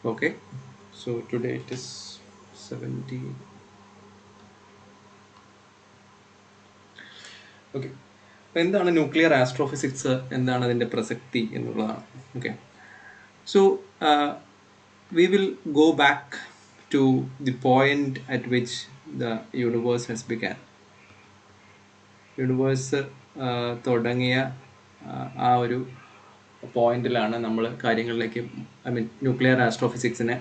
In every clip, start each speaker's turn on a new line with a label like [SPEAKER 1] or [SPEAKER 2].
[SPEAKER 1] Okay, so today it is 70. Okay, അപ്പോൾ എന്താണ് nuclear astrophysics, എന്താണ് അതിൻ്റെ പ്രസക്തി എന്നുള്ളതാണ്. Okay, so we will go back to the point at which the universe has begun. Universe തുടങ്ങിയ ആ ഒരു പോയിന്റിലാണ് നമ്മൾ കാര്യങ്ങളിലേക്ക് ന്യൂക്ലിയർ ആസ്ട്രോഫിസിക്സിനെ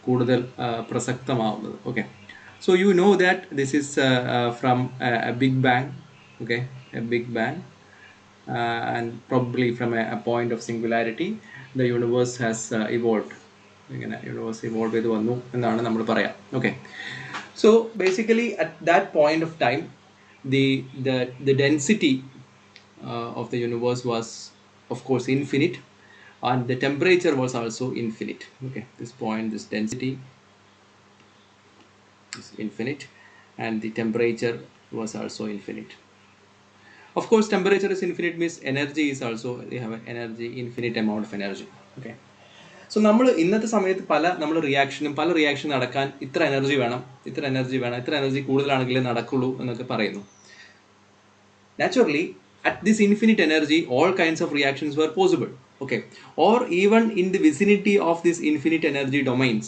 [SPEAKER 1] കൂടുതൽ പ്രസക്തമാവുന്നത്. Okay, so you know that this is from a big bang. Okay, a big bang, and probably from a point of singularity the universe has evolved. ഇങ്ങനെ യൂണിവേഴ്സ് ഇവോൾവ് ചെയ്ത് വന്നു എന്നാണ് നമ്മൾ പറയാം. Okay, so basically at that point of time the density of the universe was of course infinite, and the temperature was also infinite. Okay, this point, this density is infinite and the temperature was also infinite. Of course, temperature is infinite means energy is also, they have an energy, infinite amount of energy. Okay, so നമ്മൾ ഇന്നത്തെ സമയത്ത് നമ്മൾ പല reaction നടക്കാൻ ഇത്ര energy വേണം, ഇത്ര energy കൂടുതലാണെങ്കിലേ നടക്കുള്ളൂ എന്നൊക്കെ പറയുന്നു. Naturally, at this infinite energy, all kinds of reactions were possible. Okay, or even in the vicinity of this infinite energy domains,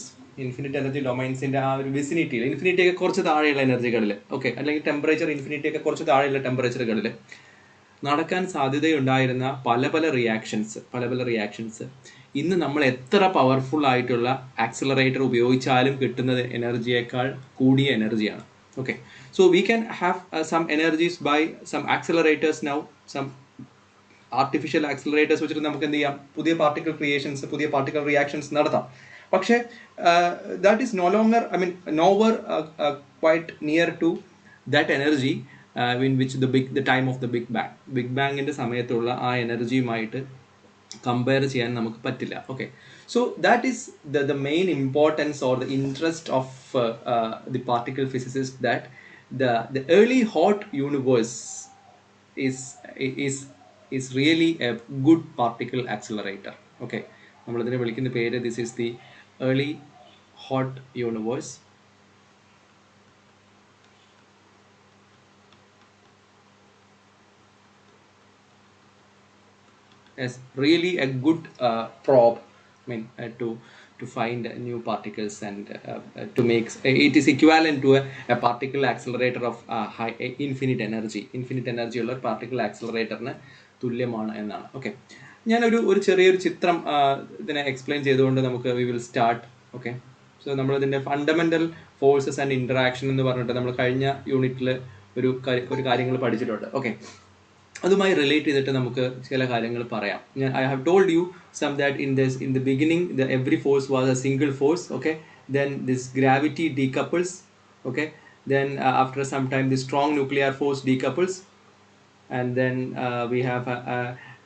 [SPEAKER 1] ഇൻ്റെ ആ ഒരു വിസിനിറ്റിയിൽ, ഇൻഫിനിറ്റി ഒക്കെ കുറച്ച് താഴെയുള്ള എനർജികളിൽ, ഓക്കെ, അല്ലെങ്കിൽ ടെമ്പറേച്ചർ ഇൻഫിനിറ്റി ഒക്കെ കുറച്ച് താഴെയുള്ള ടെമ്പറേച്ചറുകളിൽ നടക്കാൻ സാധ്യതയുണ്ടായിരുന്ന പല റിയാക്ഷൻസ് ഇന്ന് നമ്മൾ എത്ര പവർഫുൾ ആയിട്ടുള്ള ആക്സിലറേറ്റർ ഉപയോഗിച്ചാലും കിട്ടുന്നത് എനർജിയേക്കാൾ കൂടിയ എനർജിയാണ്. Okay, so we can have some energies by some accelerators now, some artificial accelerators വെച്ചിട്ട് നമുക്ക് എന്ത് ചെയ്യാം, പുതിയ പാർട്ടിക്കിൾ ക്രിയേഷൻസ്, പുതിയ പാർട്ടിക്കിൾ റിയാക്ഷൻസ് നടത്താം. പക്ഷേ that is no longer, nowhere quite near to that energy in which the time of the big bangന്റെ സമയത്തുള്ള ആ എനർജിയുമായിട്ട് കമ്പയർ ചെയ്യാൻ നമുക്ക് പറ്റില്ല. Okay, so that is the main importance or the interest of the particle physicist, that the early hot universe is really a good particle accelerator. Okay, നമ്മളതിനെ വിളിക്കുന്ന പേര്, this is the early hot universe. As really a good probe, to find new particles and to make it is equivalent to a particle accelerator of high infinite energy ഉള്ള particle acceleratorന് തുല്യമാണ് എന്നാണ്. Okay, ഞാനൊരു ചെറിയൊരു ചിത്രം ഇതിനെ explain ചെയ്തുകൊണ്ട് നമുക്ക് we will start. Okay, so നമ്മളിതിൻ്റെ ഫണ്ടമെൻ്റൽ ഫോഴ്സസ് ആൻഡ് ഇൻറ്ററാക്ഷൻ എന്ന് പറഞ്ഞിട്ട് നമ്മൾ കഴിഞ്ഞ യൂണിറ്റിൽ ഒരു കാര്യങ്ങൾ പഠിച്ചിട്ടുണ്ട്. ഓക്കെ, അതുമായി റിലേറ്റ് ചെയ്തിട്ട് നമുക്ക് ചില കാര്യങ്ങൾ പറയാം. I have told you some that in the beginning every force was a single force. Okay, then this gravity decouples. Okay, then after some time the strong nuclear force decouples, and then we have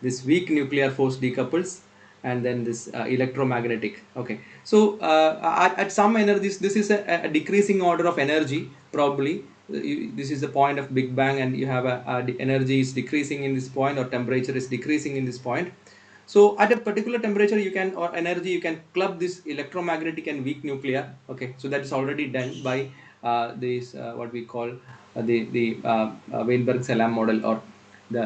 [SPEAKER 1] this weak nuclear force decouples, and then this electromagnetic. Okay, so at some energies this is a decreasing order of energy, probably. This is the point of big bang, and you have the energy is decreasing in this point, or temperature is decreasing in this point. So at a particular temperature you can, or energy, you can club this electromagnetic and weak nuclear. Okay, so that is already done by this what we call the Weinberg-Salam model, or the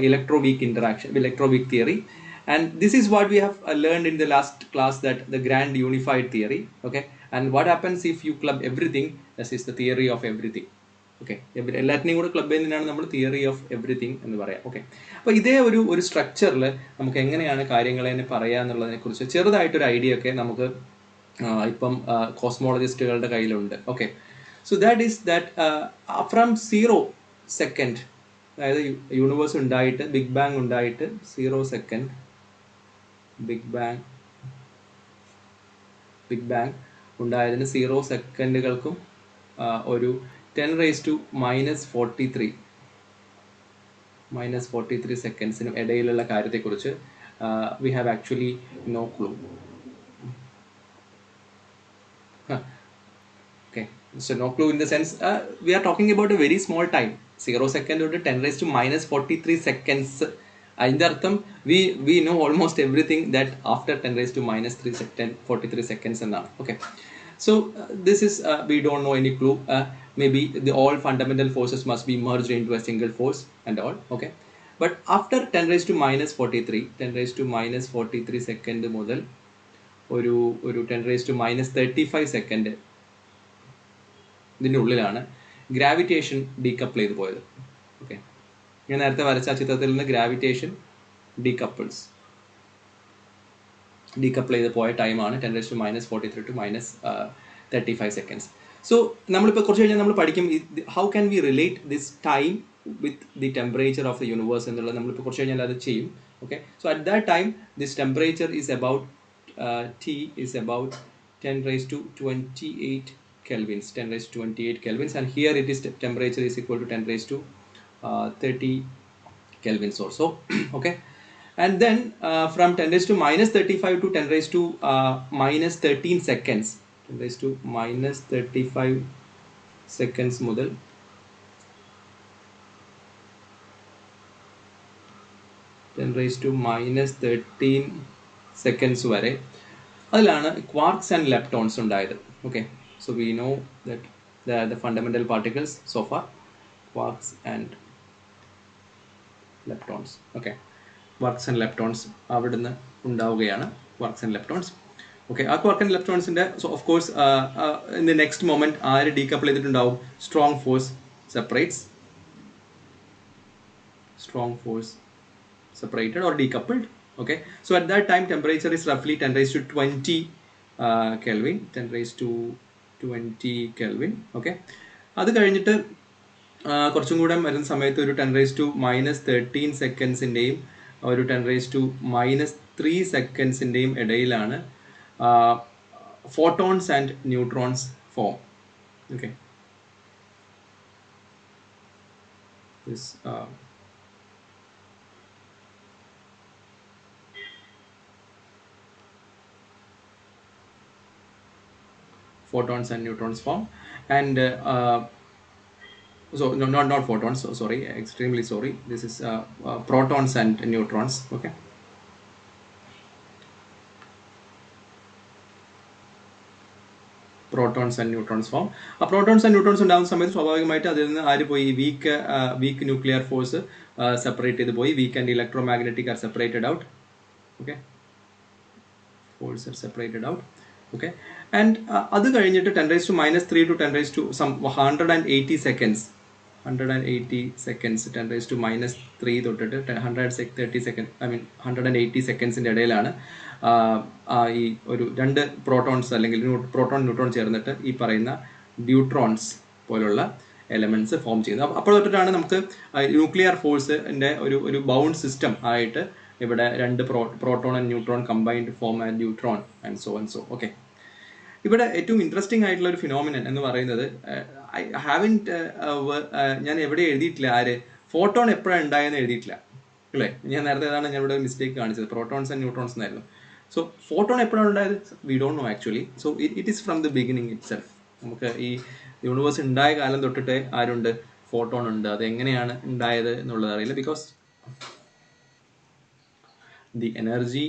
[SPEAKER 1] electro-weak interaction, electro-weak theory. And this is what we have learned in the last class, that the grand unified theory. Okay, and what happens if you club everything? This is the theory of everything. Okay, എല്ലാത്തിനെയും കൂടെ club ചെയ്യുന്നതിനാണ് നമ്മൾ theory of everything എന്ന് പറയാം. Okay, അപ്പോൾ ഇതേ ഒരു സ്ട്രക്ചറിൽ നമുക്ക് എങ്ങനെയാണ് കാര്യങ്ങളെ പറയുക എന്നുള്ളതിനെ കുറിച്ച് ചെറുതായിട്ടൊരു ഐഡിയ ഒക്കെ നമുക്ക് ഇപ്പം കോസ്മോളജിസ്റ്റുകളുടെ കയ്യിലുണ്ട്. Okay, so that is that from 0 second, അതായത് യൂണിവേഴ്സ് ഉണ്ടായിട്ട്, ബിഗ് ബാങ് ഉണ്ടായിട്ട് 0 സെക്കൻഡ്, ബിഗ് ബാങ് ഉണ്ടായതിന് 0 സെക്കൻഡുകൾക്കും ഒരു 10⁻43 സെക്കൻഡ്സിനും ഇടയിലുള്ള കാര്യത്തെക്കുറിച്ച് we have actually no clue. Okay, so no clue in the sense we are talking about a very small time. 0 second തൊട്ട് 10⁻43 seconds അതിൻ്റെ അർത്ഥം we know almost everything that after 10 raised to minus 3 second 43 seconds എന്നാണ്. Okay, so this is we don't know any clue. Maybe the all fundamental forces must be merged into a single force and all. Okay, but after 10 raised to minus 43 10 raised to minus 43 second മുതൽ ഒരു 10 raised to minus 35 second ഇതിൻ്റെ ഉള്ളിലാണ് gravitation decouple ചെയ്ത് പോയത്. Okay, ഞാൻ നേരത്തെ വരച്ച ചിത്രത്തിൽ നിന്ന് ഗ്രാവിറ്റേഷൻ ഡീകപ്പിൾ ചെയ്ത് പോയ ടൈമാണ് 10 raised to minus 43 to minus 35 seconds. So നമ്മളിപ്പോൾ കുറച്ച് കഴിഞ്ഞാൽ നമ്മൾ പഠിക്കും how can we relate this time with the temperature of the universe എന്നുള്ളത് നമ്മളിപ്പോൾ കുറച്ച് കഴിഞ്ഞാൽ അത് ചെയ്യും. Okay, so at that time this temperature is about T is about 10 raised to 28 kelvins, 10 raised to 28 kelvins, and here it is temperature is equal to 10 raised to 30 kelvins or so. Okay, and then from 10 raised to minus 35 to 10 raised to minus 13 seconds, 10 raised to minus 35 seconds മുതൽ 10 raised to minus 13 seconds വരെ അതിലാണ് quarks and leptons ഉണ്ടായത്. Okay, so we know that the fundamental particles so far quarks and leptons. Okay, quarks and leptons അവിടുന്ന് ഉണ്ടാവുകയാണ്, quarks and leptons. Okay, ആ quark and ലെപ്റ്റോൺസിൻ്റെ so of course in the next moment ആര് decouple ചെയ്തിട്ടുണ്ടാവും? Strong force separated or decoupled. Okay, so at that time temperature is roughly 10 raised to 20 Kelvin, 10 raised to 20 Kelvin. Okay, അത് കഴിഞ്ഞിട്ട് കുറച്ചും കൂടെ വരുന്ന സമയത്ത് ഒരു 10 raised to minus 13 സെക്കൻഡ്സിൻ്റെയും ഒരു 10 raised to minus 3 സെക്കൻഡ്സിൻ്റെയും ഇടയിലാണ് photons and neutrons form. Okay, this photons and neutrons form, and so no, not photons, so sorry, extremely sorry, this is protons and neutrons. Okay, protons and neutrons form. Protons and neutrons ഉണ്ടാകുന്ന സമയത്ത് സ്വാഭാവികമായിട്ട് അതിൽ നിന്ന് ആര് പോയി? Weak nuclear force separate ചെയ്ത് പോയി. Weak and electromagnetic are separated out. Okay, force are separated out. Okay, and അത് കഴിഞ്ഞിട്ട് 10 raised to minus 3 to 10 raised to some 180 seconds, 10 raised to minus 3 തൊട്ടിട്ട് 130 സെക്കൻഡ്, ഐ മീൻ 180 സെക്കൻഡ്സിൻ്റെ ഇടയിലാണ് ഈ ഒരു രണ്ട് protons അല്ലെങ്കിൽ പ്രോട്ടോൺ ന്യൂട്രോൺ ചേർന്നിട്ട് ഈ പറയുന്ന ഡ്യൂട്രോൺസ് പോലുള്ള എലമെന്റ്സ് ഫോം ചെയ്യുന്നത്. അപ്പോൾ തൊട്ടിട്ടാണ് നമുക്ക് ന്യൂക്ലിയർ ഫോഴ്സിൻ്റെ ഒരു ബൗണ്ട് സിസ്റ്റം ആയിട്ട് ഇവിടെ രണ്ട് proton and neutron combined form and neutron and so and so. Okay, ഇവിടെ ഏറ്റവും ഇൻട്രസ്റ്റിംഗ് ആയിട്ടുള്ള ഒരു ഫിനോമിനൻ എന്ന് പറയുന്നത് ഞാൻ എവിടെ എഴുതിയിട്ടില്ല ആര് ഫോട്ടോൺ എപ്പോഴാണ് ഉണ്ടായെന്ന് എഴുതിയിട്ടില്ല അല്ലേ. ഞാൻ നേരത്തെ ഏതാണ് ഞാൻ ഇവിടെ മിസ്റ്റേക്ക് കാണിച്ചത്, പ്രോട്ടോൺസ് ആൻഡ് ന്യൂട്രോൺസ് എന്നായിരുന്നു. സോ ഫോട്ടോൺ എപ്പോഴാണ് ഉണ്ടായത്? We don't know actually. So it is from the beginning it self. നമുക്ക് ഈ യൂണിവേഴ്സ് ഉണ്ടായ കാലം തൊട്ടിട്ട് ആരുണ്ട്? ഫോട്ടോൺ ഉണ്ട്. അത് എങ്ങനെയാണ് ഉണ്ടായത് എന്നുള്ളത് അറിയില്ല. ബിക്കോസ് the energy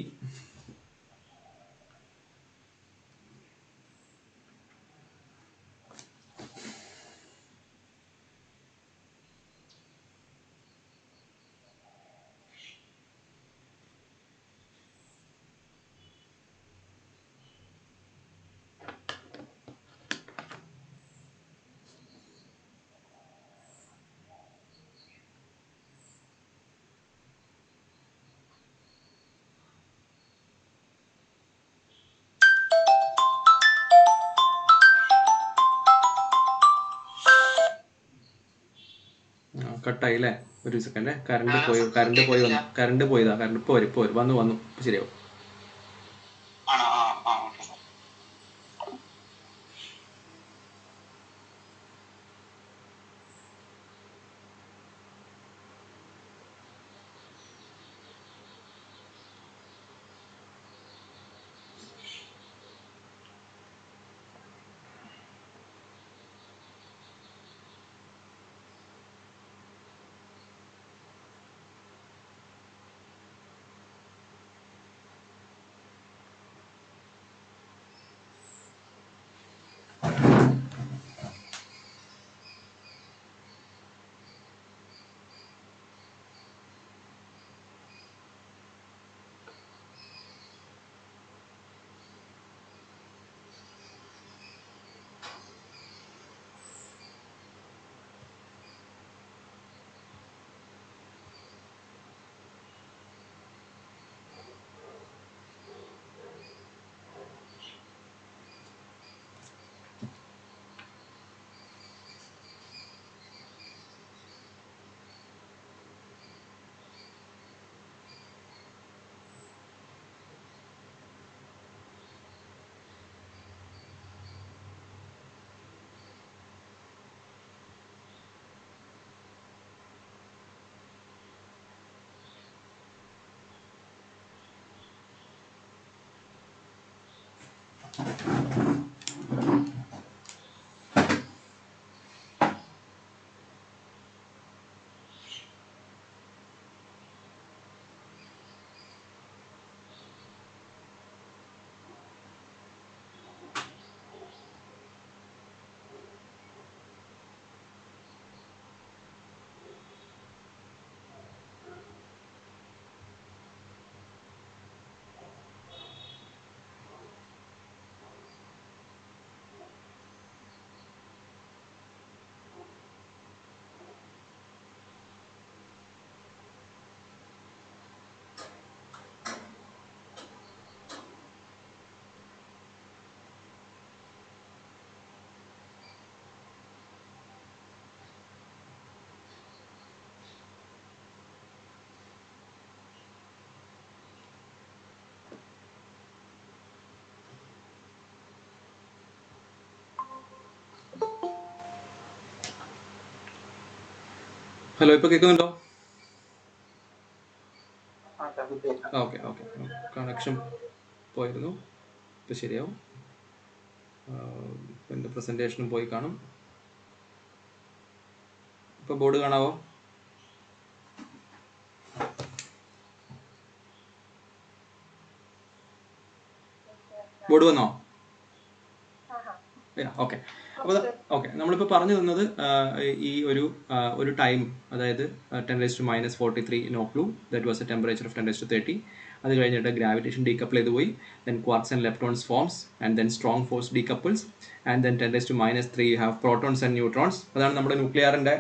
[SPEAKER 1] കട്ടായി അല്ലേ? ഒരു സെക്കൻഡ്, കറണ്ട് പോയതാ. കറണ്ട് ഇപ്പോൾ വന്നു ശരിയാവും. ഹലോ, ഇപ്പോൾ കേൾക്കുന്നുണ്ടോ? ഓക്കെ ഓക്കെ, കണക്ഷൻ പോയിരുന്നു. ഇപ്പോൾ ശരിയാവും. എൻ്റെ പ്രസൻറ്റേഷനും പോയി കാണും. ഇപ്പോൾ ബോർഡ് കാണാവോ? ബോർഡ് വന്നോ? ഓക്കെ. അപ്പോൾ ഓക്കെ, നമ്മളിപ്പോൾ പറഞ്ഞു തന്നത് ഈ ഒരു ടൈം, അതായത് 10⁻⁻43 നോക്ലൂ, that was a temperature of 10⁻30. അത് കഴിഞ്ഞിട്ട് ഗ്രാവിറ്റേഷൻ ഡീകപ്പിൾ ചെയ്ത് പോയി, then quarks and leptons forms, and then strong force decouples, and then 10⁻³ have protons and neutrons. അതാണ് നമ്മുടെ ന്യൂക്ലിയറിൻ്റെ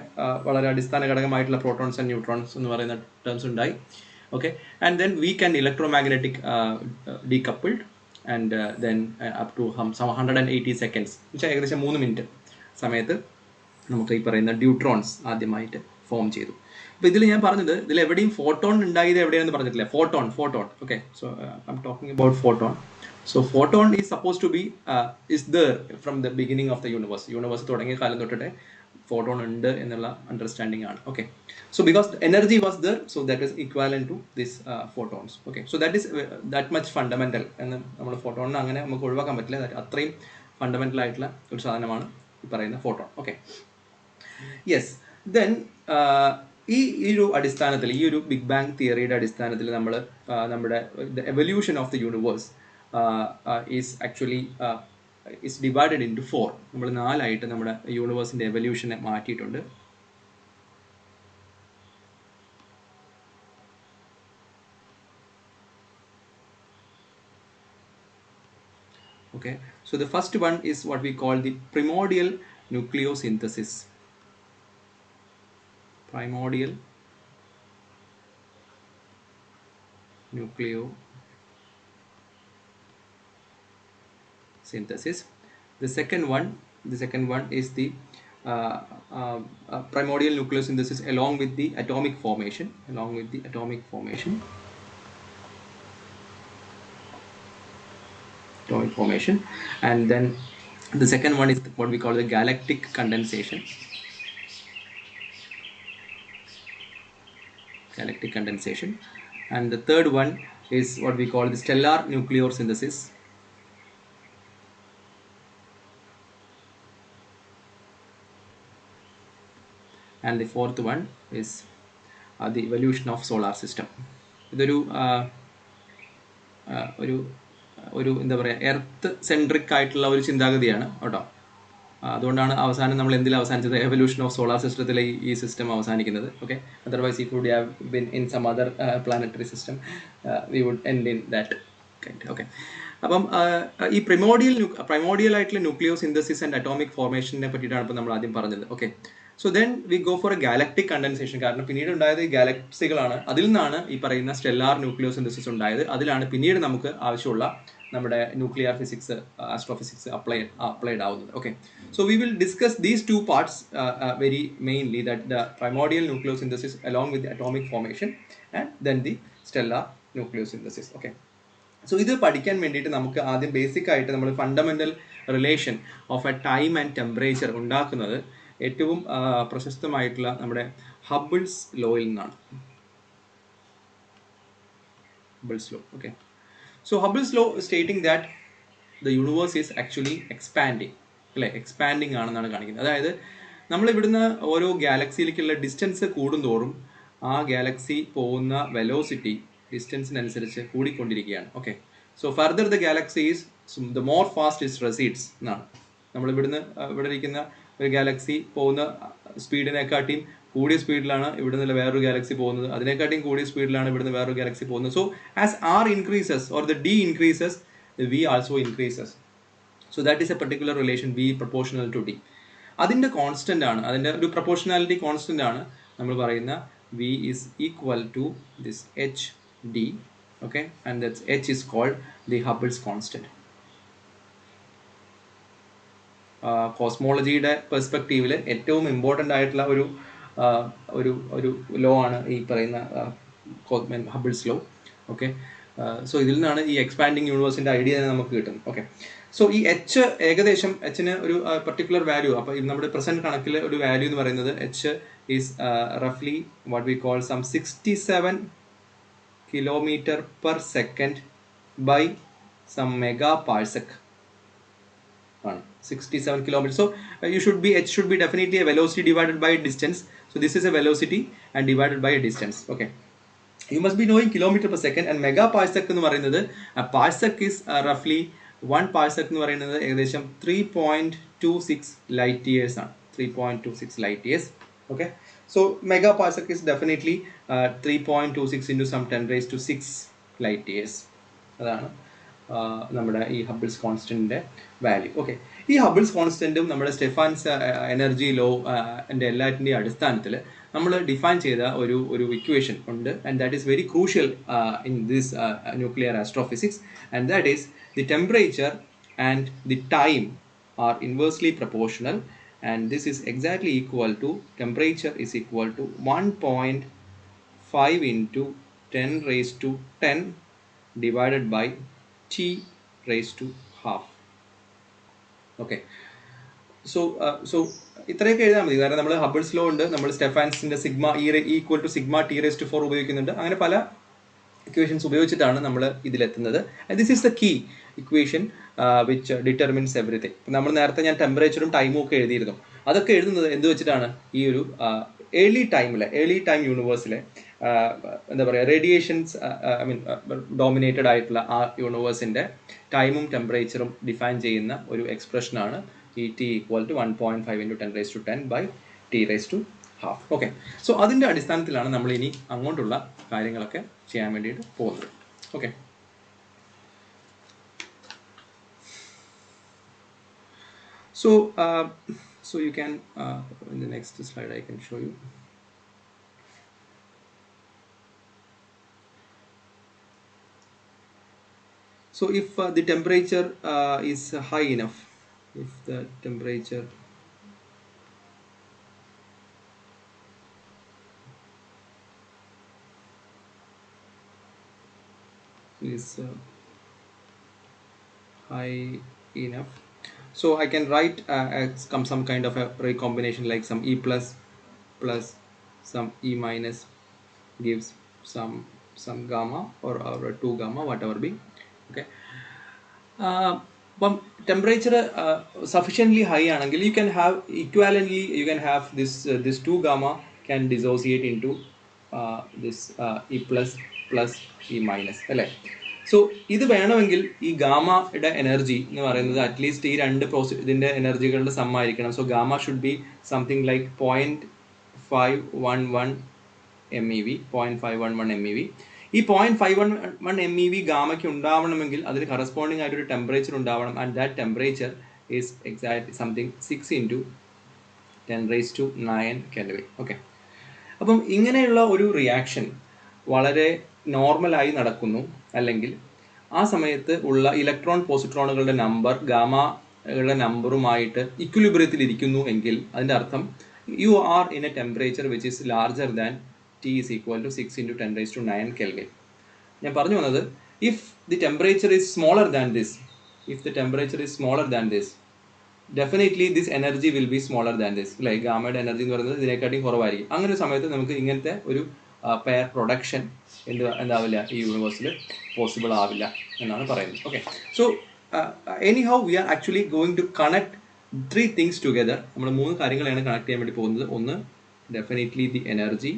[SPEAKER 1] വളരെ അടിസ്ഥാന ഘടകമായിട്ടുള്ള പ്രോട്ടോൺസ് ആൻഡ് ന്യൂട്രോൺസ് എന്ന് പറയുന്ന ടേംസ് ഉണ്ടായി. Okay, and then weak and electromagnetic decoupled, and then up to 180 seconds, വെച്ചാൽ ഏകദേശം 3 minute സമയത്ത് നമുക്ക് ഈ പറയുന്ന ഡ്യൂട്രോൺസ് ആദ്യമായിട്ട് ഫോം ചെയ്തു. അപ്പോൾ ഇതിൽ ഞാൻ പറഞ്ഞത്, ഇതിൽ എവിടെയും ഫോട്ടോൺ ഉണ്ടായത് എവിടെയാണെന്ന് പറഞ്ഞിട്ടില്ല. Photon. Okay, so I am talking about photon. So photon is suppose to be is there from the beginning of the universe തുടങ്ങിയ കാലം തൊട്ടിട്ട് ഫോട്ടോൺ ഉണ്ട് എന്നുള്ള അണ്ടർസ്റ്റാൻഡിംഗ് ആണ്. Okay, so because energy was there, so that is equivalent to this photons. Okay, so that is that much fundamental എന്ന് നമ്മൾ ഫോട്ടോണിനെ അങ്ങനെ നമുക്ക് ഒഴിവാക്കാൻ പറ്റില്ല. അത്രയും ഫണ്ടമെന്റൽ ആയിട്ടുള്ള ഒരു സാധനമാണ് ഈ പറയുന്ന ഫോട്ടോൺ. Okay, yes. ദെൻ ഈ ഒരു അടിസ്ഥാനത്തിൽ, ഈ ഒരു ബിഗ് ബാങ് തിയറിയുടെ അടിസ്ഥാനത്തിൽ നമ്മൾ നമ്മുടെ evolution of the universe is actually is divided into 4. നമ്മൾ 4 ആയിട്ട് നമ്മുടെ യൂണിവേഴ്സിന്റെ എവല്യൂഷനെ മാറ്റിയിട്ടുണ്ട്. Okay, so the first one is what we call the primordial nucleosynthesis. Primordial nucleosynthesis. The second one is the primordial nucleosynthesis along with the atomic formation. And then the second one is what we call the galactic condensation. And the third one is what we call the stellar nucleosynthesis. And the fourth one is the evolution of solar system. ഇതൊരു എന്താ പറയുക, earth centric ആയിട്ടുള്ള ഒരു ചിന്താഗതിയാണ് കേട്ടോ. അതുകൊണ്ടാണ് അവസാനം നമ്മൾ എന്തിൽ അവസാനിച്ചത്, എവല്യൂഷൻ ഓഫ് സോളാർ സിസ്റ്റത്തിലെ ഈ സിസ്റ്റം അവസാനിക്കുന്നത്. Okay, otherwise if would have been in some other planetary system we would end in that kind. Okay, അപ്പം ഈ പ്രൈമോഡിയൽ ആയിട്ടുള്ള ന്യൂക്ലിയോസിന്തസിസ് ആൻഡ് അറ്റോമിക് ഫോർമേഷനെ പറ്റിയിട്ടാണ് ഇപ്പോൾ നമ്മൾ ആദ്യം പറഞ്ഞത്. Okay, so then we go for A galactic condensation. കാരണം പിന്നീട് ഉണ്ടായത് ഈ ഗാലക്സികളാണ്. അതിൽ നിന്നാണ് ഈ പറയുന്ന സ്റ്റെല്ലാർ ന്യൂക്ലിയോസിന്തസിസ് ഉണ്ടായത്. അതിലാണ് പിന്നീട് നമുക്ക് ആവശ്യമുള്ള നമ്മുടെ ന്യൂക്ലിയർ ഫിസിക്സ്, ആസ്ട്രോഫിസിക്സ് അപ്ലൈഡ് ആവുന്നത്. Okay, so we will discuss these 2 parts very mainly, that the primordial nucleosynthesis along with atomic formation and then the stellar nucleosynthesis. Okay, so ഇത് പഠിക്കാൻ വേണ്ടിയിട്ട് നമുക്ക് ആദ്യം ബേസിക് ആയിട്ട് നമ്മൾ fundamental relation of a time and temperature ഉണ്ടാക്കുന്നത് ഏറ്റവും പ്രശസ്തമായിട്ടുള്ള നമ്മുടെ ഹബിൾസ് ലോയിൽ നിന്നാണ്. Hubble's law. Okay, so Hubble's law is stating that the universe is actually expanding. അല്ലേ, എക്സ്പാൻഡിങ് ആണെന്നാണ് കാണിക്കുന്നത്. അതായത് നമ്മൾ ഇവിടുന്ന് ഓരോ ഗാലക്സിയിലേക്കുള്ള ഡിസ്റ്റൻസ് കൂടുന്തോറും ആ ഗാലക്സി പോകുന്ന വെലോസിറ്റി ഡിസ്റ്റൻസിനനുസരിച്ച് കൂടിക്കൊണ്ടിരിക്കുകയാണ്. Okay, so further the galaxy is the more fast is recedes എന്നാണ്. നമ്മൾ ഇവിടുന്ന് ഇവിടെ ഇരിക്കുന്ന ഒരു ഗാലക്സി പോകുന്ന സ്പീഡിനെക്കാട്ടിയും കൂടിയ സ്പീഡിലാണ് ഇവിടെ നിന്നുള്ള വേറൊരു ഗാലക്സി പോകുന്നത്, അതിനെക്കാട്ടിയും കൂടിയ സ്പീഡിലാണ് ഇവിടുന്ന് വേറൊരു ഗാലക്സി പോകുന്നത്. So as R increases or the D increases, V also increases. So that is a particular relation V proportional to D. അതിൻ്റെ കോൺസ്റ്റൻ്റ് ആണ്, അതിൻ്റെ ഒരു പ്രൊപ്പോർഷണാലിറ്റി കോൺസ്റ്റൻ്റ് ആണ് നമ്മൾ പറയുന്ന V is equal to this H D. Okay, and that's H is called the Hubble's constant. കോസ്മോളജിയുടെ പെർസ്പെക്റ്റീവിൽ ഏറ്റവും ഇമ്പോർട്ടൻ്റ് ആയിട്ടുള്ള ഒരു ഒരു ലോ ആണ് ഈ പറയുന്ന ഹബിൾസ് ലോ. ഓക്കെ, സോ ഇതിൽ നിന്നാണ് ഈ എക്സ്പാൻഡിങ് യൂണിവേഴ്സിൻ്റെ ഐഡിയ നമുക്ക് കിട്ടുന്നത്. ഓക്കെ, സോ ഈ എച്ച് ഏകദേശം എച്ചിന് ഒരു പർട്ടിക്കുലർ വാല്യൂ, അപ്പോൾ നമ്മുടെ പ്രസൻറ്റ് കണക്കിൽ ഒരു വാല്യൂ എന്ന് പറയുന്നത് എച്ച് ഈസ് റഫ്ലി what we call some 67 km/s by some mega parsec ആണ്. 67 km. So h should be definitely a velocity divided by a distance. So this is a velocity and divided by a distance. Okay, you must be knowing kilometer per second and megaparsec എന്ന് പറയുന്നത്, parsec is roughly 1 parsec എന്ന് പറയുന്നത് ഏകദേശം 3.26 light years ആണ്. 3.26 light years. Okay, so megaparsec is definitely 3.26 into some 10⁻⁶ light years. അതാണ് നമ്മുടെ ഈ Hubble's കോൺസ്റ്റൻറ്റിൻ്റെ value. Okay, ഈ ഹബിൾസ് കോൺസ്റ്റൻറ്റും നമ്മുടെ സ്റ്റെഫാൻസ് എനർജി ലോ എൻ്റെ എല്ലാറ്റിൻ്റെയും അടിസ്ഥാനത്തിൽ നമ്മൾ ഡിഫൈൻ ചെയ്ത ഒരു ഇക്വേഷൻ ഉണ്ട്, and that is very crucial in this nuclear astrophysics, and that is the temperature and the time are inversely proportional, and this is exactly equal to temperature is equal to 1.5 into 10⁻10 divided by T⁻². Okay, so ഇത്രയൊക്കെ എഴുതാൻ മതി, കാരണം നമ്മൾ Hubble's law ഉണ്ട്, നമ്മൾ സ്റ്റെഫാൻസിൻ്റെ sigma equal to sigma T⁻4 ഉപയോഗിക്കുന്നുണ്ട്. അങ്ങനെ പല ഇക്വേഷൻസ് ഉപയോഗിച്ചിട്ടാണ് നമ്മൾ ഇതിലെത്തുന്നത്. And this is the key equation which determines everything. നമ്മൾ നേരത്തെ ഞാൻ ടെമ്പറേച്ചറും ടൈമും ഒക്കെ എഴുതിയിരുന്നു. അതൊക്കെ എഴുതുന്നത് എന്ത് വെച്ചിട്ടാണ്? ഈ ഒരു ഏർലി ടൈം യൂണിവേഴ്സിലെ എന്താ പറയുക, റേഡിയേഷൻസ് ഡോമിനേറ്റഡ് ആയിട്ടുള്ള ആ യൂണിവേഴ്സിൻ്റെ ടൈമും ടെമ്പറേച്ചറും ഡിഫൈൻ ചെയ്യുന്ന ഒരു എക്സ്പ്രഷനാണ് ഈ T = 1.5 into 10⁻10 by T⁻². Okay, so അതിൻ്റെ അടിസ്ഥാനത്തിലാണ് നമ്മൾ ഇനി അങ്ങോട്ടുള്ള കാര്യങ്ങളൊക്കെ ചെയ്യാൻ വേണ്ടിയിട്ട് പോകുന്നത്. Okay, so you can in the next slide I can show you. So if the temperature is high enough, if the temperature is high enough, so I can write some kind of a recombination like some E plus some E minus gives some gamma or 2 gamma, whatever be. Okay, but temperature sufficiently high ആണെങ്കിൽ you can have equivalently, you can have this 2 gamma can dissociate into this E plus E minus അല്ലേ. So ഇത് വേണമെങ്കിൽ ഈ ഗാമയുടെ energy എന്ന് പറയുന്നത് at least ഈ രണ്ട് ഇതിൻ്റെ എനർജികളുടെ സമ്മായിരിക്കണം. So gamma should be something like 0.511 MeV. 0.511 MeV. ഈ 0.511 MeV ഗാമയ്ക്ക് ഉണ്ടാവണമെങ്കിൽ അതിന് കറസ്പോണ്ടിങ് ആയിട്ടൊരു ടെമ്പറേച്ചർ ഉണ്ടാവണം, and that temperature is exact something 6 into 10⁻9 Kelvin. Okay, അപ്പം ഇങ്ങനെയുള്ള ഒരു റിയാക്ഷൻ വളരെ നോർമലായി നടക്കുന്നു, അല്ലെങ്കിൽ ആ സമയത്ത് ഉള്ള ഇലക്ട്രോൺ പോസിട്രോണുകളുടെ നമ്പർ ഗാമയുടെ നമ്പറുമായിട്ട് ഇക്വിലിബ്രിയത്തിൽ ഇരിക്കുന്നു എങ്കിൽ അതിൻ്റെ അർത്ഥം you are in A temperature which is larger than T is equal to 6 into 10⁻9 Kelvin. ഞാൻ പറഞ്ഞു വന്നത്, if the temperature is smaller than this, definitely this energy will be smaller than this. Like ഗാമയുടെ energy എന്ന് പറയുന്നത് ഇതിനെക്കാട്ടിയും കുറവായിരിക്കും. അങ്ങനെ ഒരു സമയത്ത് നമുക്ക് ഇങ്ങനത്തെ ഒരു പെയർ പ്രൊഡക്ഷൻ എന്താവില്ല ഈ യൂണിവേഴ്സിൽ പോസിബിൾ ആവില്ല എന്നാണ് പറയുന്നത്. Okay, so anyhow we are actually going to connect three things together. നമ്മൾ മൂന്ന് കാര്യങ്ങളാണ് കണക്ട് ചെയ്യാൻ വേണ്ടി പോകുന്നത്. ഒന്ന്, definitely the energy,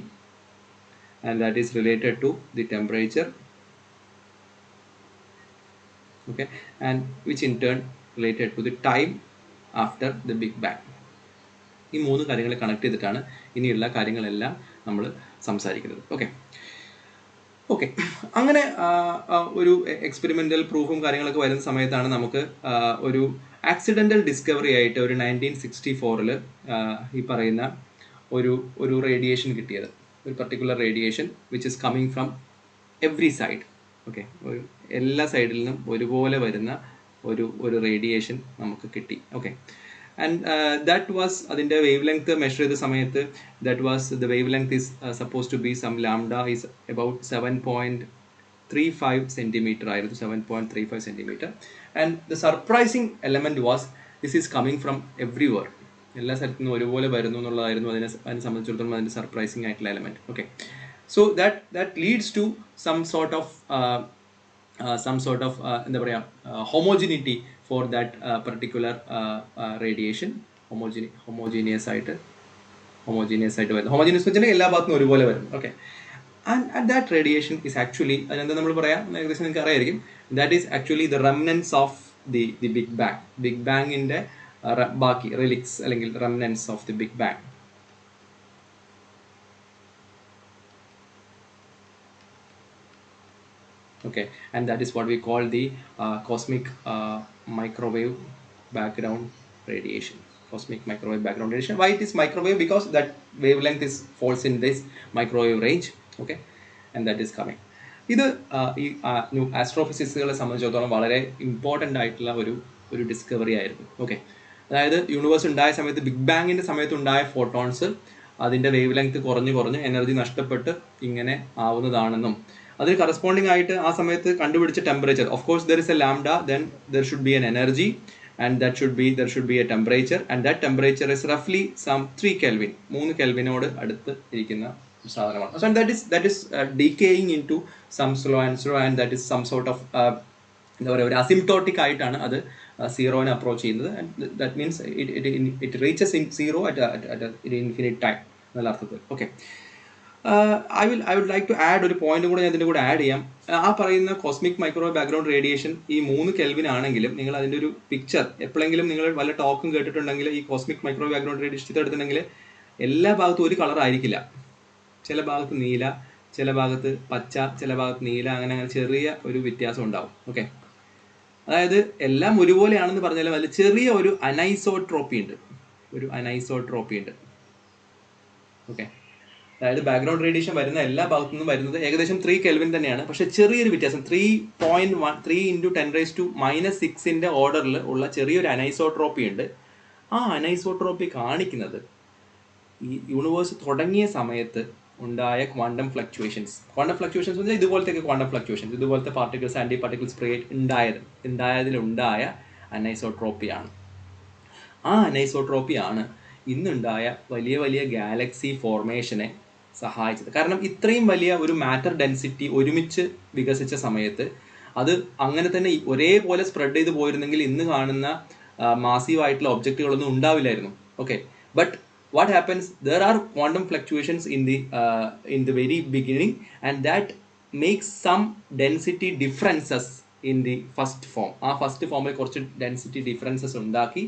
[SPEAKER 1] and that is related to the temperature, okay, and which in turn related to the time after the Big Bang. ഈ മൂന്ന് കാര്യങ്ങളെ കണക്ട് ചെയ്തിട്ടാണ് ഇനിയുള്ള കാര്യങ്ങളെല്ലാം നമ്മൾ സംസാരിക്കുന്നത്. ഓക്കെ അങ്ങനെ ഒരു എക്സ്പെരിമെൻ്റൽ പ്രൂഫും കാര്യങ്ങളൊക്കെ വരുന്ന സമയത്താണ് നമുക്ക് ഒരു ആക്സിഡൻ്റൽ ഡിസ്കവറി ആയിട്ട് ഒരു 1964 ഈ പറയുന്ന ഒരു റേഡിയേഷൻ കിട്ടിയത്. ഒരു particular radiation which is coming from every side. Okay, എല്ലാ സൈഡിൽ നിന്നും ഒരുപോലെ വരുന്ന ഒരു റേഡിയേഷൻ നമുക്ക് കിട്ടി. ഓക്കെ, and that was അതിൻ്റെ വേവ് ലെങ്ത് മെഷർ ചെയ്ത സമയത്ത് the wavelength is supposed to be some lambda is about 7.35 centimeter ആയിരുന്നു, 7.35 centimeter. And the surprising element was this is coming from everywhere. എല്ലാ സ്ഥലത്തു നിന്നും ഒരുപോലെ വരുന്നു എന്നുള്ളതായിരുന്നു അതിനെ സംബന്ധിച്ചിടത്തോളം അതിൻ്റെ സർപ്രൈസിങ് ആയിട്ടുള്ള element. Okay, so that leads to some sort of എന്താ പറയുക homogeneity for that particular radiation. homogeneous ആയിട്ട് വരുന്നു. homogeneous വെച്ചാൽ എല്ലാ ഭാഗത്തും ഒരുപോലെ വരും. Okay, and that radiation is actually അതെന്താ നമ്മൾ പറയാം, ഏകദേശം നിങ്ങൾക്ക് അറിയായിരിക്കും, that is actually the remnants of the Big Bang. Big Bang ന്റെ ബാക്കി റിലിക്സ് അല്ലെങ്കിൽ remnants of the Big Bang. Okay, and that is what we call the cosmic microwave background radiation. Cosmic microwave background radiation. Why it is microwave? Because that wavelength falls in this microwave range. Okay, and that is coming. ഇത് ഈ ആസ്ട്രോഫിസിക്സുകളെ സംബന്ധിച്ചിടത്തോളം വളരെ important ആയിട്ടുള്ള ഒരു discovery ആയിരുന്നു. Okay, അതായത് universe ഉണ്ടായ സമയത്ത് ബിഗ് ബാങ്ങിൻ്റെ സമയത്ത് ഉണ്ടായ ഫോട്ടോൺസ് അതിൻ്റെ വേവ് ലെങ്ത് കുറഞ്ഞ് എനർജി നഷ്ടപ്പെട്ട് ഇങ്ങനെ ആവുന്നതാണെന്നും അതിന് കറസ്പോണ്ടിങ് ആയിട്ട് ആ സമയത്ത് കണ്ടുപിടിച്ച temperature, of course there is a lambda, then there should be an energy, and there should be a temperature, and that temperature is റഫ്ലി സം 3 Kelvin, 3 Kelvinോട് അടുത്ത് ഇരിക്കുന്ന സാധനമാണ്. So that is decaying in to some slow and that is some sort of എന്താ പറയുക, ഒരു asymptotic ആയിട്ടാണ് അത് സീറോനെ അപ്രോച്ച് ചെയ്യുന്നത്. And that means it reaches in zero at infinite time എന്നുള്ള അർത്ഥത്തിൽ. Okay, I would like to add ഒരു പോയിന്റ് കൂടെ ഞാൻ ഇതിൻ്റെ കൂടെ ആഡ് ചെയ്യാം. ആ പറയുന്ന കോസ്മിക് മൈക്രോവേവ് ബാക്ക്ഗ്രൗണ്ട് റേഡിയേഷൻ ഈ 3 Kelvin ആണെങ്കിലും നിങ്ങൾ അതിൻ്റെ ഒരു പിക്ചർ എപ്പോഴെങ്കിലും നിങ്ങൾ വല്ല ടോക്കും കേട്ടിട്ടുണ്ടെങ്കിൽ ഈ കോസ്മിക് മൈക്രോവേവ് ബാക്ക്ഗ്രൗണ്ട് റേഡിയേഷൻ എടുത്തിട്ടുണ്ടെങ്കിൽ എല്ലാ ഭാഗത്തും ഒരു കളർ ആയിരിക്കില്ല. ചില ഭാഗത്ത് നീല, ചില ഭാഗത്ത് പച്ച, ചില ഭാഗത്ത് നീല, അങ്ങനെ ചെറിയ ഒരു വ്യത്യാസം ഉണ്ടാവും. ഓക്കെ, അതായത് എല്ലാം ഒരുപോലെയാണെന്ന് പറഞ്ഞാലും അതിൽ ചെറിയ ഒരു അനൈസോട്രോപ്പി ഉണ്ട്. ഓക്കെ, അതായത് ബാക്ക്ഗ്രൗണ്ട് റേഡിയേഷൻ വരുന്ന എല്ലാ ഭാഗത്തു നിന്നും വരുന്നത് ഏകദേശം 3 Kelvin തന്നെയാണ്. പക്ഷെ ചെറിയൊരു വ്യത്യാസം 3 × 10⁻⁻⁶ ഓർഡറിൽ ഉള്ള ചെറിയൊരു അനൈസോട്രോപ്പി ഉണ്ട്. ആ അനൈസോട്രോപ്പി കാണിക്കുന്നത് ഈ യൂണിവേഴ്സ് തുടങ്ങിയ സമയത്ത് ഉണ്ടായ ക്വാണ്ടം ഫ്ലക്ച്വേഷൻസ് പറഞ്ഞാൽ ഇതുപോലത്തെ പാർട്ടിക്കിൾസ് ആൻറ്റി പാർട്ടിക്കിൾസ് ഉണ്ടായതിലുണ്ടായ അനൈസോട്രോപ്പിയാണ്. ആ അനൈസോട്രോപ്പിയാണ് ഇന്നുണ്ടായ വലിയ ഗാലക്സി ഫോർമേഷനെ സഹായിച്ചത്. കാരണം ഇത്രയും വലിയ ഒരു മാറ്റർ ഡെൻസിറ്റി ഒരുമിച്ച് വികസിച്ച സമയത്ത് അത് അങ്ങനെ തന്നെ ഒരേപോലെ സ്പ്രെഡ് ചെയ്ത് പോയിരുന്നെങ്കിൽ ഇന്ന് കാണുന്ന മാസീവായിട്ടുള്ള ഒബ്ജക്റ്റുകളൊന്നും ഉണ്ടാവില്ലായിരുന്നു. Okay, but what happens, there are quantum fluctuations in the very beginning, and that makes some density differences in the first form. ആ ഫസ്റ്റ് ഫോമിൽ കുറച്ച് ഡെൻസിറ്റി ഡിഫറൻസസ് ഉണ്ടാക്കി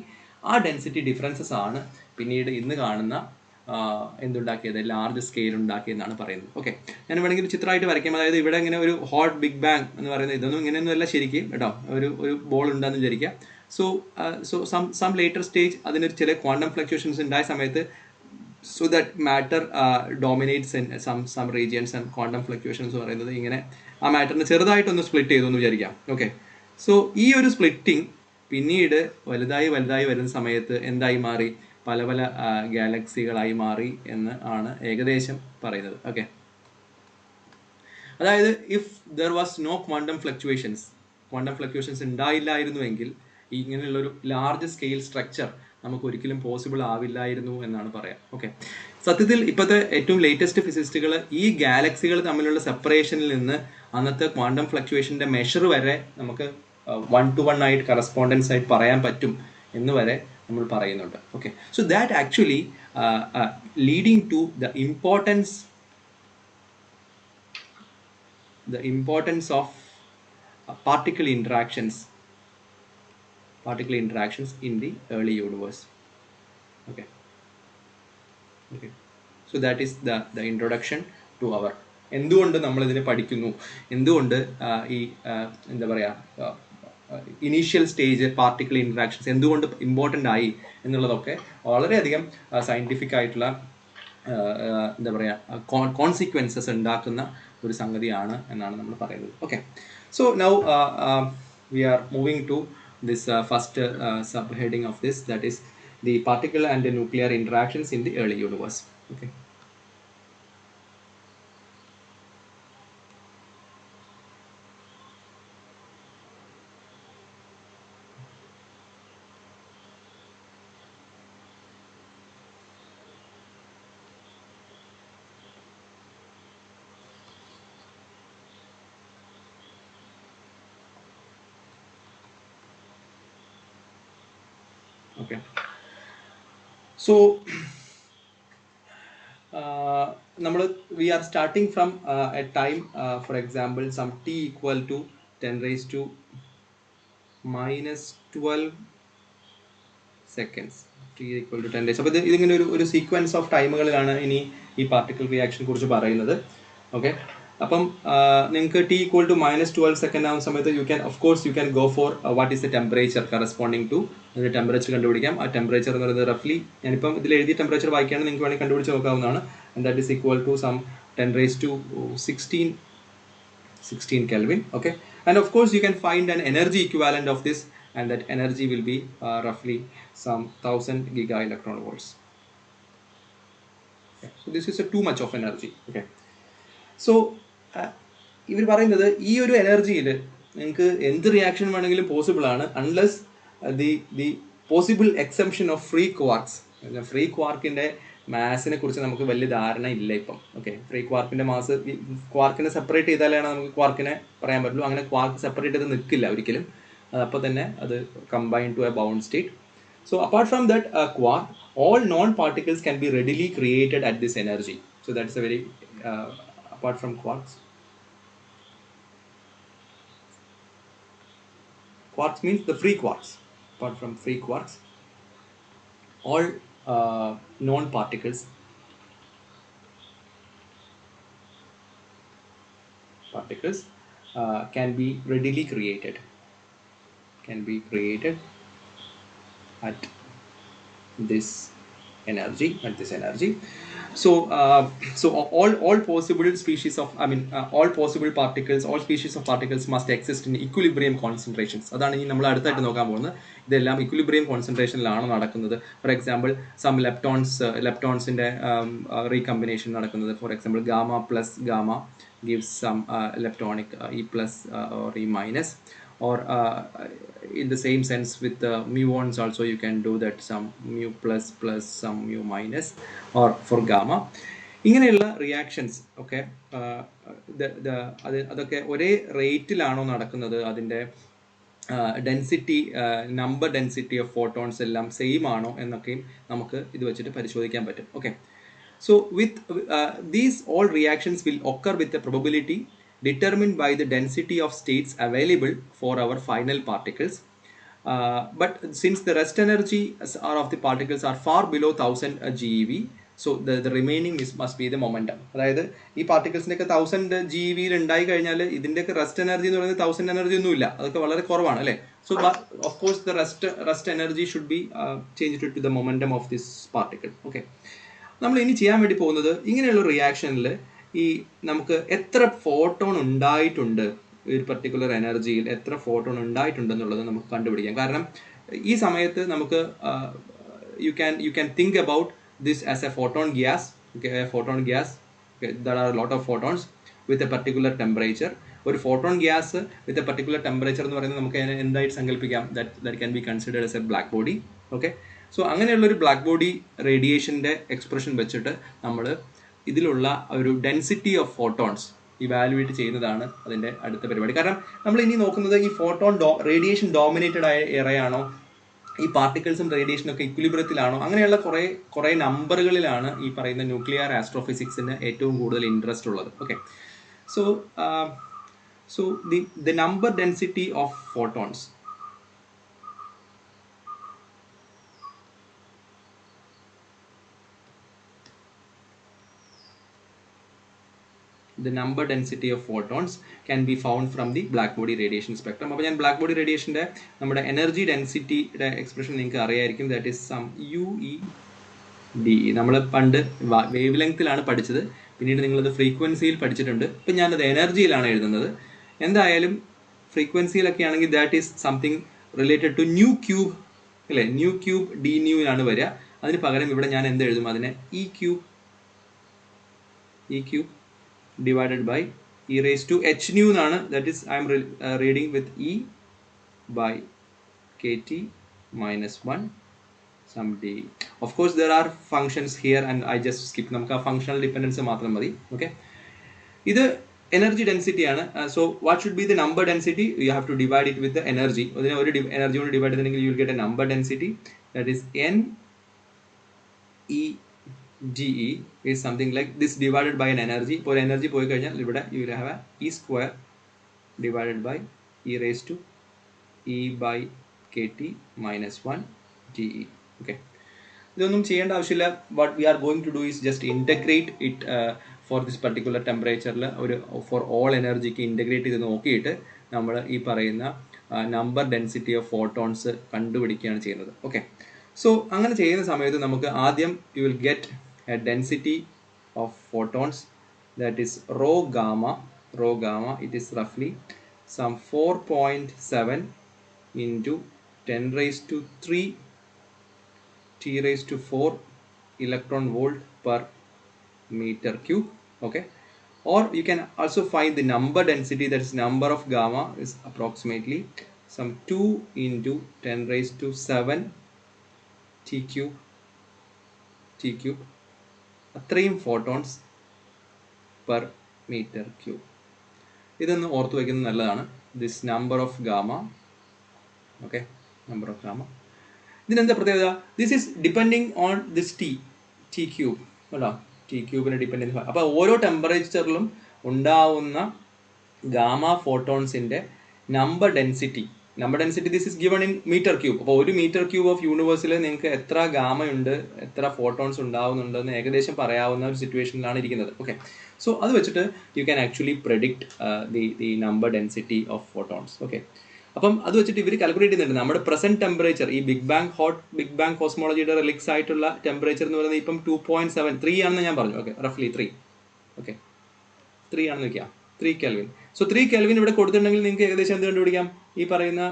[SPEAKER 1] ആ ഡെൻസിറ്റി ഡിഫറൻസസ് ആണ് പിന്നീട് ഇന്ന് കാണുന്ന എന്തുണ്ടാക്കിയത്, ലാർജ് സ്കെയിൽ ഉണ്ടാക്കിയെന്നാണ് പറയുന്നത്. ഓക്കെ, ഞാൻ വേണമെങ്കിൽ ചിത്രമായിട്ട് വരയ്ക്കാം. അതായത് ഇവിടെ ഇങ്ങനെ ഒരു ഹോട്ട് ബിഗ് ബാങ് എന്ന് പറയുന്നത് ഇതൊന്നും ഇങ്ങനെയൊന്നും അല്ല ശരിക്കും കേട്ടോ. ഒരു ബോൾ ഉണ്ടെന്ന് വിചാരിക്കുക. സോ സം ലേറ്റർ സ്റ്റേജ് അതിന് ചില ക്വാണ്ടം ഫ്ലക്ച്വേഷൻസ് ഉണ്ടായ സമയത്ത് so that matter dominates in some regions and quantum fluctuations പറയുന്നത് ഇങ്ങനെ ആ മാറ്ററിനെ ചെറുതായിട്ടൊന്ന് സ്പ്ലിറ്റ് ചെയ്തു എന്ന് വിചാരിക്കാം. ഓക്കെ, സോ ഈ ഒരു സ്പ്ലിറ്റിംഗ് പിന്നീട് വലുതായി വരുന്ന സമയത്ത് എന്തായി മാറി, പല ഗാലക്സികളായി മാറി എന്ന് ആണ് ഏകദേശം പറയുന്നത്. ഓക്കെ, അതായത് if there was no quantum fluctuations ഉണ്ടായില്ലായിരുന്നുവെങ്കിൽ ഇങ്ങനെയുള്ളൊരു ലാർജ് സ്കെയിൽ സ്ട്രക്ചർ നമുക്ക് ഒരിക്കലും പോസിബിൾ ആവില്ലായിരുന്നു എന്നാണ് പറയാം. ഓക്കെ, സത്യത്തിൽ ഇപ്പോഴത്തെ ഏറ്റവും ലേറ്റസ്റ്റ് ഫിസിസ്റ്റുകൾ ഈ ഗാലക്സികൾ തമ്മിലുള്ള സെപ്പറേഷനിൽ നിന്ന് അന്നത്തെ ക്വാണ്ടം ഫ്ലക്ച്വേഷൻ്റെ മെഷർ വരെ നമുക്ക് 1-to-1 ആയിട്ട് കറസ്പോണ്ടൻസ് ആയിട്ട് പറയാൻ പറ്റും എന്ന് വരെ നമ്മൾ പറയുന്നുണ്ട്. Okay, so that actually leading to the importance of particle interactions in the early universe. Okay, so that is the introduction to our എന്തുകൊണ്ട് നമ്മൾ ഇതിനെ പഠിക്കുന്നു, എന്തുകൊണ്ട് ഈ എന്താ പറയുക ഇനീഷ്യൽ സ്റ്റേജ് പാർട്ടിക്കിൾ ഇൻട്രാക്ഷൻസ് എന്തുകൊണ്ട് ഇമ്പോർട്ടൻ്റ് ആയി എന്നുള്ളതൊക്കെ വളരെയധികം സയൻറ്റിഫിക് ആയിട്ടുള്ള എന്താ പറയുക കോൺസിക്വൻസസ് ഉണ്ടാക്കുന്ന ഒരു സംഗതിയാണ് എന്നാണ് നമ്മൾ പറയുന്നത്. Okay, so now we are moving to this first subheading of this, that is the particle and the nuclear interactions in the early universe. Okay, okay, so we are starting from a time, for example some t equal to 10 raised to minus 12 seconds, t equal to 10 raised. അപ്പോൾ ഇതിങ്ങനെ ഒരു sequence of ടൈമുകളിലാണ് ഇനി ഈ particle റിയാക്ഷനെ കുറിച്ച് പറയുന്നത്. Okay, അപ്പം നിങ്ങൾക്ക് t equal to minus 12 second ആവുന്ന സമയത്ത് you can go for what is the temperature corresponding to അതിൻ്റെ ടെമ്പറേച്ചർ കണ്ടുപിടിക്കാം. ആ ടെമ്പറേച്ചർ എന്ന് പറയുന്നത് റഫ്ലി ഞാനിപ്പം ഇതിൽ എഴുതിയ ടെമ്പറേച്ചർ വായിക്കുകയാണെങ്കിൽ നിങ്ങൾക്ക് വേണമെങ്കിൽ കണ്ടുപിടിച്ച് നോക്കാവുന്നതാണ്. And that is equal to some 10 raised to 16 Kelvin. Okay, and of course you can find an energy equivalent of this, and that energy will be roughly some 1000 giga electron volts. Okay, so this is too much of energy. Okay, so ഇവർ പറയുന്നത് ഈ ഒരു എനർജിയിൽ നിങ്ങൾക്ക് എന്ത് reaction വേണമെങ്കിലും possible ആണ്, unless the possible exemption of free quarks. Free ക്വാർക്കിൻ്റെ മാസിനെ കുറിച്ച് നമുക്ക് വലിയ ധാരണ ഇല്ല ഇപ്പം. ഓക്കെ, ഫ്രീ ക്വാർക്കിൻ്റെ മാസ് ക്വാർക്കിനെ സെപ്പറേറ്റ് ചെയ്താലാണ് നമുക്ക് ക്വാർക്കിനെ പറയാൻ പറ്റുള്ളൂ. അങ്ങനെ ക്വാർക്ക് സെപ്പറേറ്റ് ചെയ്ത് നിൽക്കില്ല ഒരിക്കലും, അപ്പോൾ തന്നെ അത് combine to a bound state. So apart from that quark, all non particles can be readily created at this energy. So that's a very apart from quarks means the free quarks. Apart from free quarks, all non particles can be readily created at this energy. So all possible species of all possible particles, all species of particles must exist in equilibrium concentrations. അതാണ് ഇനി നമ്മൾ അടുത്തായിട്ട് നോക്കാൻ പോകുന്നത്. ഇതെല്ലാം equilibrium കോൺസെൻട്രേഷനിലാണ് നടക്കുന്നത്. For example some ലെപ്റ്റോൺസിൻ്റെ റീകമ്പിനേഷൻ നടക്കുന്നത്. For example gamma plus gamma gives some electronic E plus or E minus, or in the same sense with muons also you can do that, some mu plus some mu minus, or for gamma. ഇങ്ങനെയുള്ള reactions ഒക്കെ അതൊക്കെ ഒരേ റേറ്റിലാണോ നടക്കുന്നത്, അതിൻ്റെ density number density of photons എല്ലാം same ആണോ എന്നൊക്കെയും നമുക്ക് ഇത് വെച്ചിട്ട് പരിശോധിക്കാൻ പറ്റും. Okay, so with these all reactions will occur with a probability determined by the density of states available for our final particles, but since the rest energy of the particles are far below 1000 GeV, so the remaining must be the momentum. അതായത് ഈ പാർട്ടിക്കിൾസിൻ്റെയൊക്കെ 1000 GeV ഉണ്ടായി കഴിഞ്ഞാൽ ഇതിൻ്റെയൊക്കെ rest energy എന്ന് പറയുന്നത് 1000 energy ഒന്നും ഇല്ല, അതൊക്കെ വളരെ കുറവാണ് അല്ലേ. So of course the rest energy should be changed to the momentum of this particle. Okay, നമ്മൾ ഇനി ചെയ്യാൻ വേണ്ടി പോകുന്നത് ഇങ്ങനെയുള്ള റിയാക്ഷനിൽ ഈ നമുക്ക് എത്ര ഫോട്ടോൺ ഉണ്ടായിട്ടുണ്ട്, ഒരു പർട്ടിക്കുലർ എനർജിയിൽ എത്ര ഫോട്ടോൺ ഉണ്ടായിട്ടുണ്ടെന്നുള്ളത് നമുക്ക് കണ്ടുപിടിക്കാം. കാരണം ഈ സമയത്ത് നമുക്ക് you can think about this as a photon gas. There are lot of photons with a particular temperature. ഒരു photon gas with a particular temperature എന്ന് പറയുന്നത് നമുക്ക് എന്തായിട്ട് സങ്കല്പിക്കാം, that can be considered as a black body. Okay, so അങ്ങനെയുള്ളൊരു black body റേഡിയേഷൻ്റെ expression വെച്ചിട്ട് നമ്മൾ ഇതിലുള്ള ഒരു ഡെൻസിറ്റി ഓഫ് ഫോട്ടോൺസ് ഇവാലുവേറ്റ് ചെയ്യുന്നതാണ് അതിൻ്റെ അടുത്ത പരിപാടി. കാരണം നമ്മൾ ഇനി നോക്കുന്നത് ഈ റേഡിയേഷൻ ഡോമിനേറ്റഡ് ആയ എറയാണോ, ഈ പാർട്ടിക്കിൾസും റേഡിയേഷനും ഒക്കെ ഇക്വിലിബ്രിയത്തിലാണോ, അങ്ങനെയുള്ള കുറേ നമ്പറുകളിലാണ് ഈ പറയുന്ന ന്യൂക്ലിയർ ആസ്ട്രോഫിസിക്സിന് ഏറ്റവും കൂടുതൽ ഇൻട്രസ്റ്റ് ഉള്ളത്. Okay, so the number density of photons. The number density of photons can be found from the black body radiation spectrum. അപ്പോൾ ഞാൻ ബ്ലാക്ക് ബോഡി റേഡിയേഷൻ്റെ നമ്മുടെ എനർജി ഡെൻസിറ്റിയുടെ എക്സ്പ്രഷൻ നിങ്ങൾക്ക് അറിയായിരിക്കും. That is some UeDE. നമ്മൾ പണ്ട് വേവ് ലെങ്ത്തിലാണ് പഠിച്ചത്, പിന്നീട് നിങ്ങളത് ഫ്രീക്വൻസിയിൽ പഠിച്ചിട്ടുണ്ട്. ഇപ്പം ഞാനത് എനർജിയിലാണ് എഴുതുന്നത്. എന്തായാലും ഫ്രീക്വൻസിയിലൊക്കെ ആണെങ്കിൽ that is something related to nu cube അല്ലേ, ന്യൂ ക്യൂബ് ഡി ന്യൂവിലാണ് വരിക. അതിന് പകരം ഇവിടെ ഞാൻ എന്ത് എഴുതും, അതിനെ e cube divided by e raised to h nu എന്നാണ്. that is I am reading with e by kt minus 1 some d. of course there are functions here and I just skip, നമുക്ക് ആ functional dependence മാത്രം മതി. Okay, ഇത് energy density ആണ്. So what should be the number density? You have to divide it with energy. അതിനെ ഒരു energy കൊണ്ട് divide ചെയ്തിട്ടുണ്ടെങ്കിൽ you will get a number density. That is NeGe is something like this divided by an energy. ഇപ്പോൾ energy പോയി കഴിഞ്ഞാൽ ഇവിടെ you will have a e square divided by e raised to e by kt minus 1 ge. okay, ഇതൊന്നും ചെയ്യേണ്ട ആവശ്യമില്ല. what we are going to do is just integrate it for this particular temperature. ഒരു for all energyക്ക് integrate ചെയ്ത് നോക്കിയിട്ട് നമ്മൾ ഈ പറയുന്ന number density of photons കണ്ടുപിടിക്കുകയാണ് ചെയ്യുന്നത്. ഓക്കെ, സോ അങ്ങനെ ചെയ്യുന്ന സമയത്ത് നമുക്ക് ആദ്യം you will get a density of photons, that is rho gamma. It is roughly some 4.7 into 10 raised to 3 T raised to 4 electron volt per meter cube. Okay, or you can also find the number density, that is number of gamma is approximately some 2 into 10 raised to 7 T cube അത്രയും photons per metre cube. ഇതൊന്ന് ഓർത്ത് വയ്ക്കുന്നത് നല്ലതാണ്. This number of gamma. Okay, number of gamma. ഇതിനെന്താ പ്രത്യേകത? This is depending on this T cube കേട്ടോ, T ക്യൂബിനെ depend ചെയ്യുന്ന. അപ്പോൾ ഓരോ ടെമ്പറേച്ചറിലും ഉണ്ടാവുന്ന ഗാമ ഫോട്ടോൺസിൻ്റെ number density this is given in metre cube. അപ്പോൾ ഒരു മീറ്റർ ക്യൂബ് ഓഫ് യൂണിവേഴ്സിൽ നിങ്ങൾക്ക് എത്ര ഗാമയുണ്ട്, എത്ര ഫോട്ടോൺസ് ഉണ്ടാവുന്നുണ്ടെന്ന് ഏകദേശം പറയാവുന്ന ഒരു സിറ്റുവേഷനിലാണ് ഇരിക്കുന്നത്. ഓക്കെ, സോ അത് വെച്ചിട്ട് you can actually predict the number density of photons. Okay, അപ്പം അത് വെച്ചിട്ട് ഇവർ കാൽക്കുലേറ്റ് ചെയ്യുന്നുണ്ട് നമ്മുടെ പ്രസന്റ് ടെമ്പറേച്ചർ. ഈ ബിഗ് ബാങ് കോസ്മോളജിയുടെ റിലിക്സ് ആയിട്ടുള്ള ടെമ്പറേച്ചർ എന്ന് പറയുന്നത് ഇപ്പം 2.73 ആണെന്ന് ഞാൻ പറഞ്ഞു. ഓക്കെ, റഫ്ലി 3. ഓക്കെ, 3 ആണെന്ന് വെക്കാം, 3 കെൽവിൻ. സോ 3 കെൽവിൻ ഇവിടെ കൊടുത്തിട്ടുണ്ടെങ്കിൽ നിങ്ങൾക്ക് ഏകദേശം എന്ത് കണ്ടുപിടിക്കാം? ഈ പറയുന്ന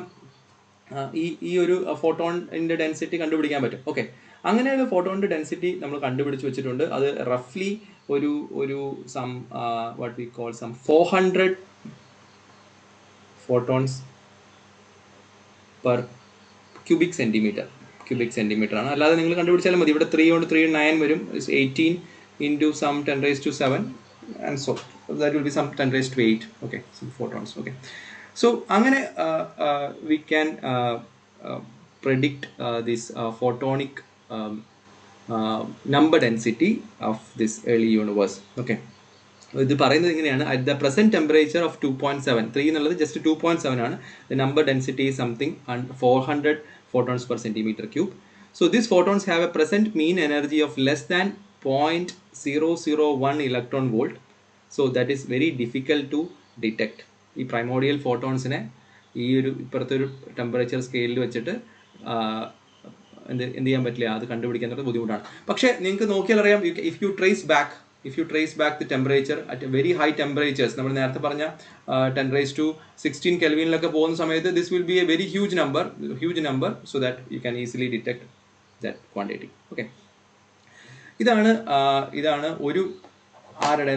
[SPEAKER 1] ഈ ഒരു ഫോട്ടോണിൻ്റെ ഡെൻസിറ്റി കണ്ടുപിടിക്കാൻ പറ്റും. ഓക്കെ, അങ്ങനെയുള്ള ഫോട്ടോണിൻ്റെ ഡെൻസിറ്റി നമ്മൾ കണ്ടുപിടിച്ച് വെച്ചിട്ടുണ്ട്. അത് റഫ്ലി ഒരു some what we call some 400 photons per cubic centimetre ആണ്. അല്ലാതെ നിങ്ങൾ കണ്ടുപിടിച്ചാലും മതി. ഇവിടെ 3 കൊണ്ട് 3 9 വരും. 18 into some 10 raised to 7 and so that will be some 10 raised to 8. okay, some photons. okay, so അങ്ങനെ we can predict this photonic number density of this early universe. okay, ഇത് പറയുന്നത് ഇങ്ങനെയാണ്. at the present temperature of 2.7, 3 എന്നുള്ളത് just 2.7 ആണ്. the number density is something 400 photons per centimeter cube. so these photons have a present mean energy of less than 0.001 electron volt. so that is very difficult to detect. ഈ primordial ഫോട്ടോൺസിനെ ഈ ഒരു ഇപ്പുറത്തെ ഒരു temperature സ്കെയിലിൽ വെച്ചിട്ട് എന്ത് ചെയ്യാൻ പറ്റില്ല, അത് കണ്ടുപിടിക്കാൻ ബുദ്ധിമുട്ടാണ്. പക്ഷേ നിങ്ങൾക്ക് നോക്കിയാൽ അറിയാം, if you trace back the temperature at very high temperatures, നമ്മൾ നേരത്തെ പറഞ്ഞ 10 raised to 16 കെൽവിനിലൊക്കെ പോകുന്ന സമയത്ത് this will be A very huge number so that you can easily detect that quantity. Okay, ഇതാണ് ഒരു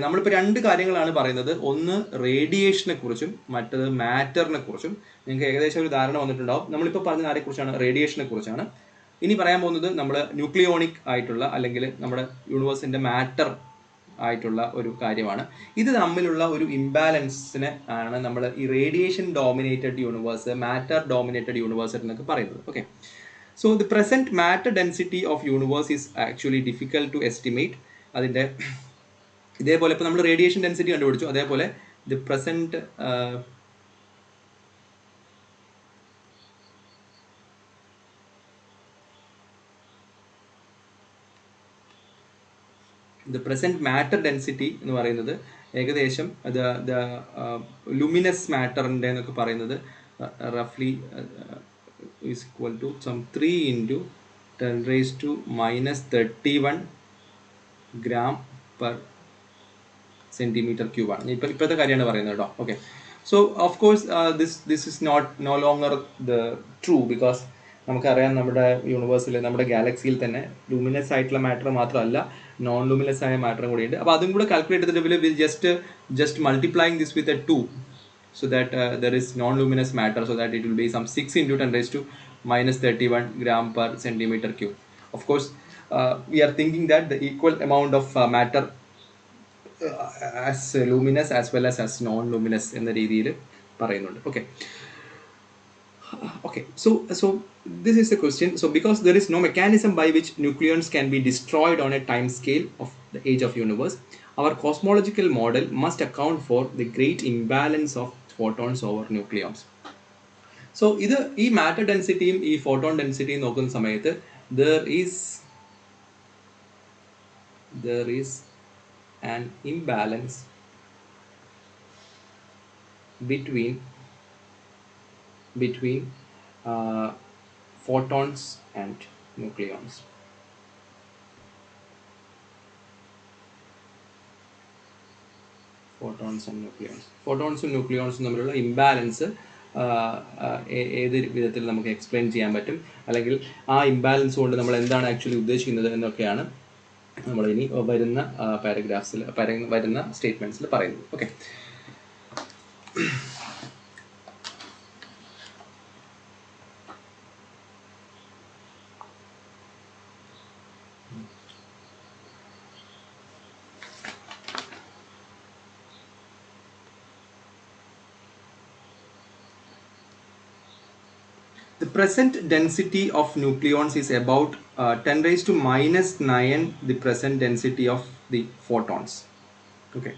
[SPEAKER 1] നമ്മളിപ്പോൾ 2 കാര്യങ്ങളാണ് പറയുന്നത്. ഒന്ന് റേഡിയേഷനെ കുറിച്ചും മറ്റത് മാറ്ററിനെ കുറിച്ചും. നിങ്ങൾക്ക് ഏകദേശം ഒരു ധാരണ വന്നിട്ടുണ്ടാവും. നമ്മളിപ്പോൾ പറഞ്ഞ ആരെക്കുറിച്ചാണ്? റേഡിയേഷനെ കുറിച്ചാണ്. ഇനി പറയാൻ പോകുന്നത് നമ്മൾ ന്യൂക്ലിയോണിക് ആയിട്ടുള്ള അല്ലെങ്കിൽ നമ്മുടെ യൂണിവേഴ്സിൻ്റെ മാറ്റർ ആയിട്ടുള്ള ഒരു കാര്യമാണ്. ഇത് തമ്മിലുള്ള ഒരു ഇംബാലൻസിനെ ആണ് നമ്മൾ ഈ radiation dominated universe, matter dominated universe എന്നൊക്കെ പറയുന്നത്. Okay, so the present matter density of universe is actually difficult to estimate. അതിൻ്റെ ഇതേപോലെ ഇപ്പോൾ നമ്മൾ റേഡിയേഷൻ ഡെൻസിറ്റി കണ്ടുപിടിച്ചു, അതേപോലെ ദി പ്രസന്റ് മാറ്റർ ഡെൻസിറ്റി എന്ന് പറയുന്നത് ഏകദേശം ലുമിനസ് മാറ്ററിൻ്റെ എന്നൊക്കെ പറയുന്നത് റഫ്ലി is equal to some 3 × 10⁻⁻31 gram per centimeter cube ആണ്. ഇപ്പോഴത്തെ കാര്യമാണ് പറയുന്നത് കേട്ടോ. Okay, so of course this is no longer the true, because നമുക്കറിയാം നമ്മുടെ യൂണിവേഴ്സിൽ, നമ്മുടെ ഗാലക്സിയിൽ തന്നെ ലൂമിനസ് ആയിട്ടുള്ള മാറ്റർ മാത്രമല്ല, നോൺ ലൂമിനസ് ആയ മാറ്ററും കൂടിയുണ്ട്. അപ്പോൾ അതും കൂടെ കാൽക്കുലേറ്റ് ചെയ്തിട്ട് will just multiplying this with 2 so that there is non-luminous matter, so that it will be some 6 × 10⁻31 gram per centimeter cube. Of course, we are thinking that the equal amount of matter as luminous as well as non-luminous എന്ന രീതിയിൽ പറയുന്നുണ്ട്. Okay. Okay, so this is the question. So because there is no mechanism by which nucleons can be destroyed on a time scale of the age of universe, our cosmological model must account for the great imbalance of photons over nucleons. So ഈ matter ഡെൻസിറ്റിയും ഈ photon ഡെൻസിറ്റിയും നോക്കുന്ന സമയത്ത് there is an imbalance between photons and nucleons. ഫോട്ടോൺസും ന്യൂക്ലിയോൺസും തമ്മിലുള്ള imbalance ഏത് വിധത്തിൽ നമുക്ക് explain ചെയ്യാൻ പറ്റും, അല്ലെങ്കിൽ ആ ഇംബാലൻസ് കൊണ്ട് നമ്മൾ എന്താണ് ആക്ച്വലി ഉദ്ദേശിക്കുന്നത് എന്നൊക്കെയാണ് നമ്മൾ ഇനി വരുന്ന പാരഗ്രാഫ്സിൽ വരുന്ന സ്റ്റേറ്റ്മെന്റ്സിൽ പറയുന്നത്. Okay, the present density of nucleons is about 10⁻⁹ the present density of the photons. Okay,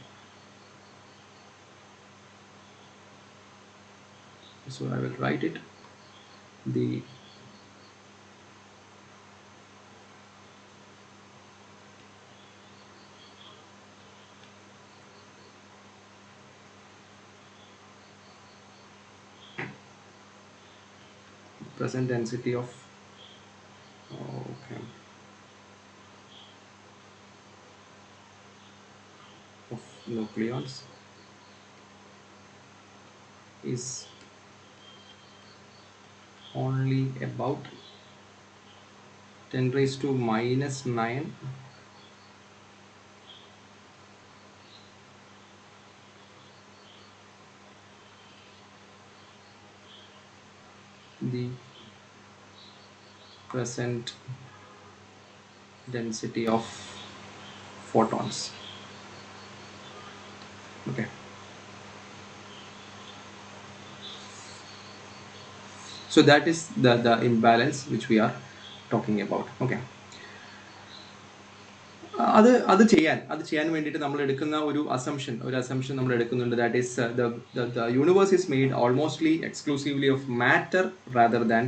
[SPEAKER 1] so I will write it. The present density of nucleons is only about 10⁻⁹ the present density of photons. Okay, so that is the imbalance which we are talking about. Okay, അത് ചെയ്യാൻ വേണ്ടിയിട്ട് നമ്മൾ എടുക്കുന്ന ഒരു assumption നമ്മൾ എടുക്കുന്നുണ്ട്. That is the universe is made almostly exclusively of matter rather than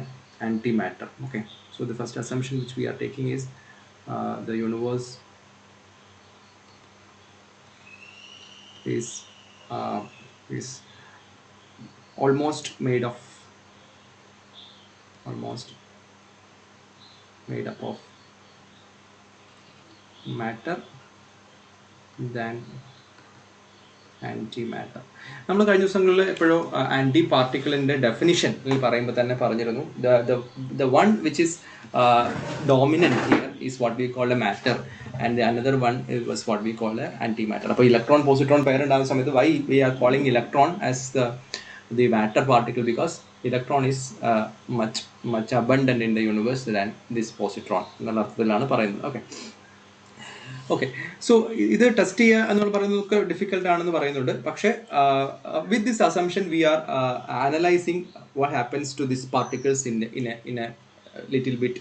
[SPEAKER 1] antimatter. Okay, so the first assumption which we are taking is the universe is almost made up of matter than antimatter. നമ്മൾ കഴിഞ്ഞ ദിവസങ്ങളിൽ എപ്പോഴും anti പാർട്ടിക്കിളിൻ്റെ definition പറയുമ്പോൾ തന്നെ പറഞ്ഞിരുന്നു, the one which is dominant here is what we call a matter and the another one was what we call a antimatter. അപ്പോൾ electron positron pair ഉണ്ടാകുന്ന സമയത്ത് why we are calling electron as the matter particle, because electron is much abundant in the universe than this positron എന്നുള്ള അർത്ഥത്തിലാണ് പറയുന്നത്. Okay, okay, so ഇത് test ചെയ്യുക എന്ന് പറയുന്നതൊക്കെ ഡിഫിക്കൽട്ട് ആണെന്ന് പറയുന്നുണ്ട്. പക്ഷേ with this assumption we are analysing what happens to this particles in a little bit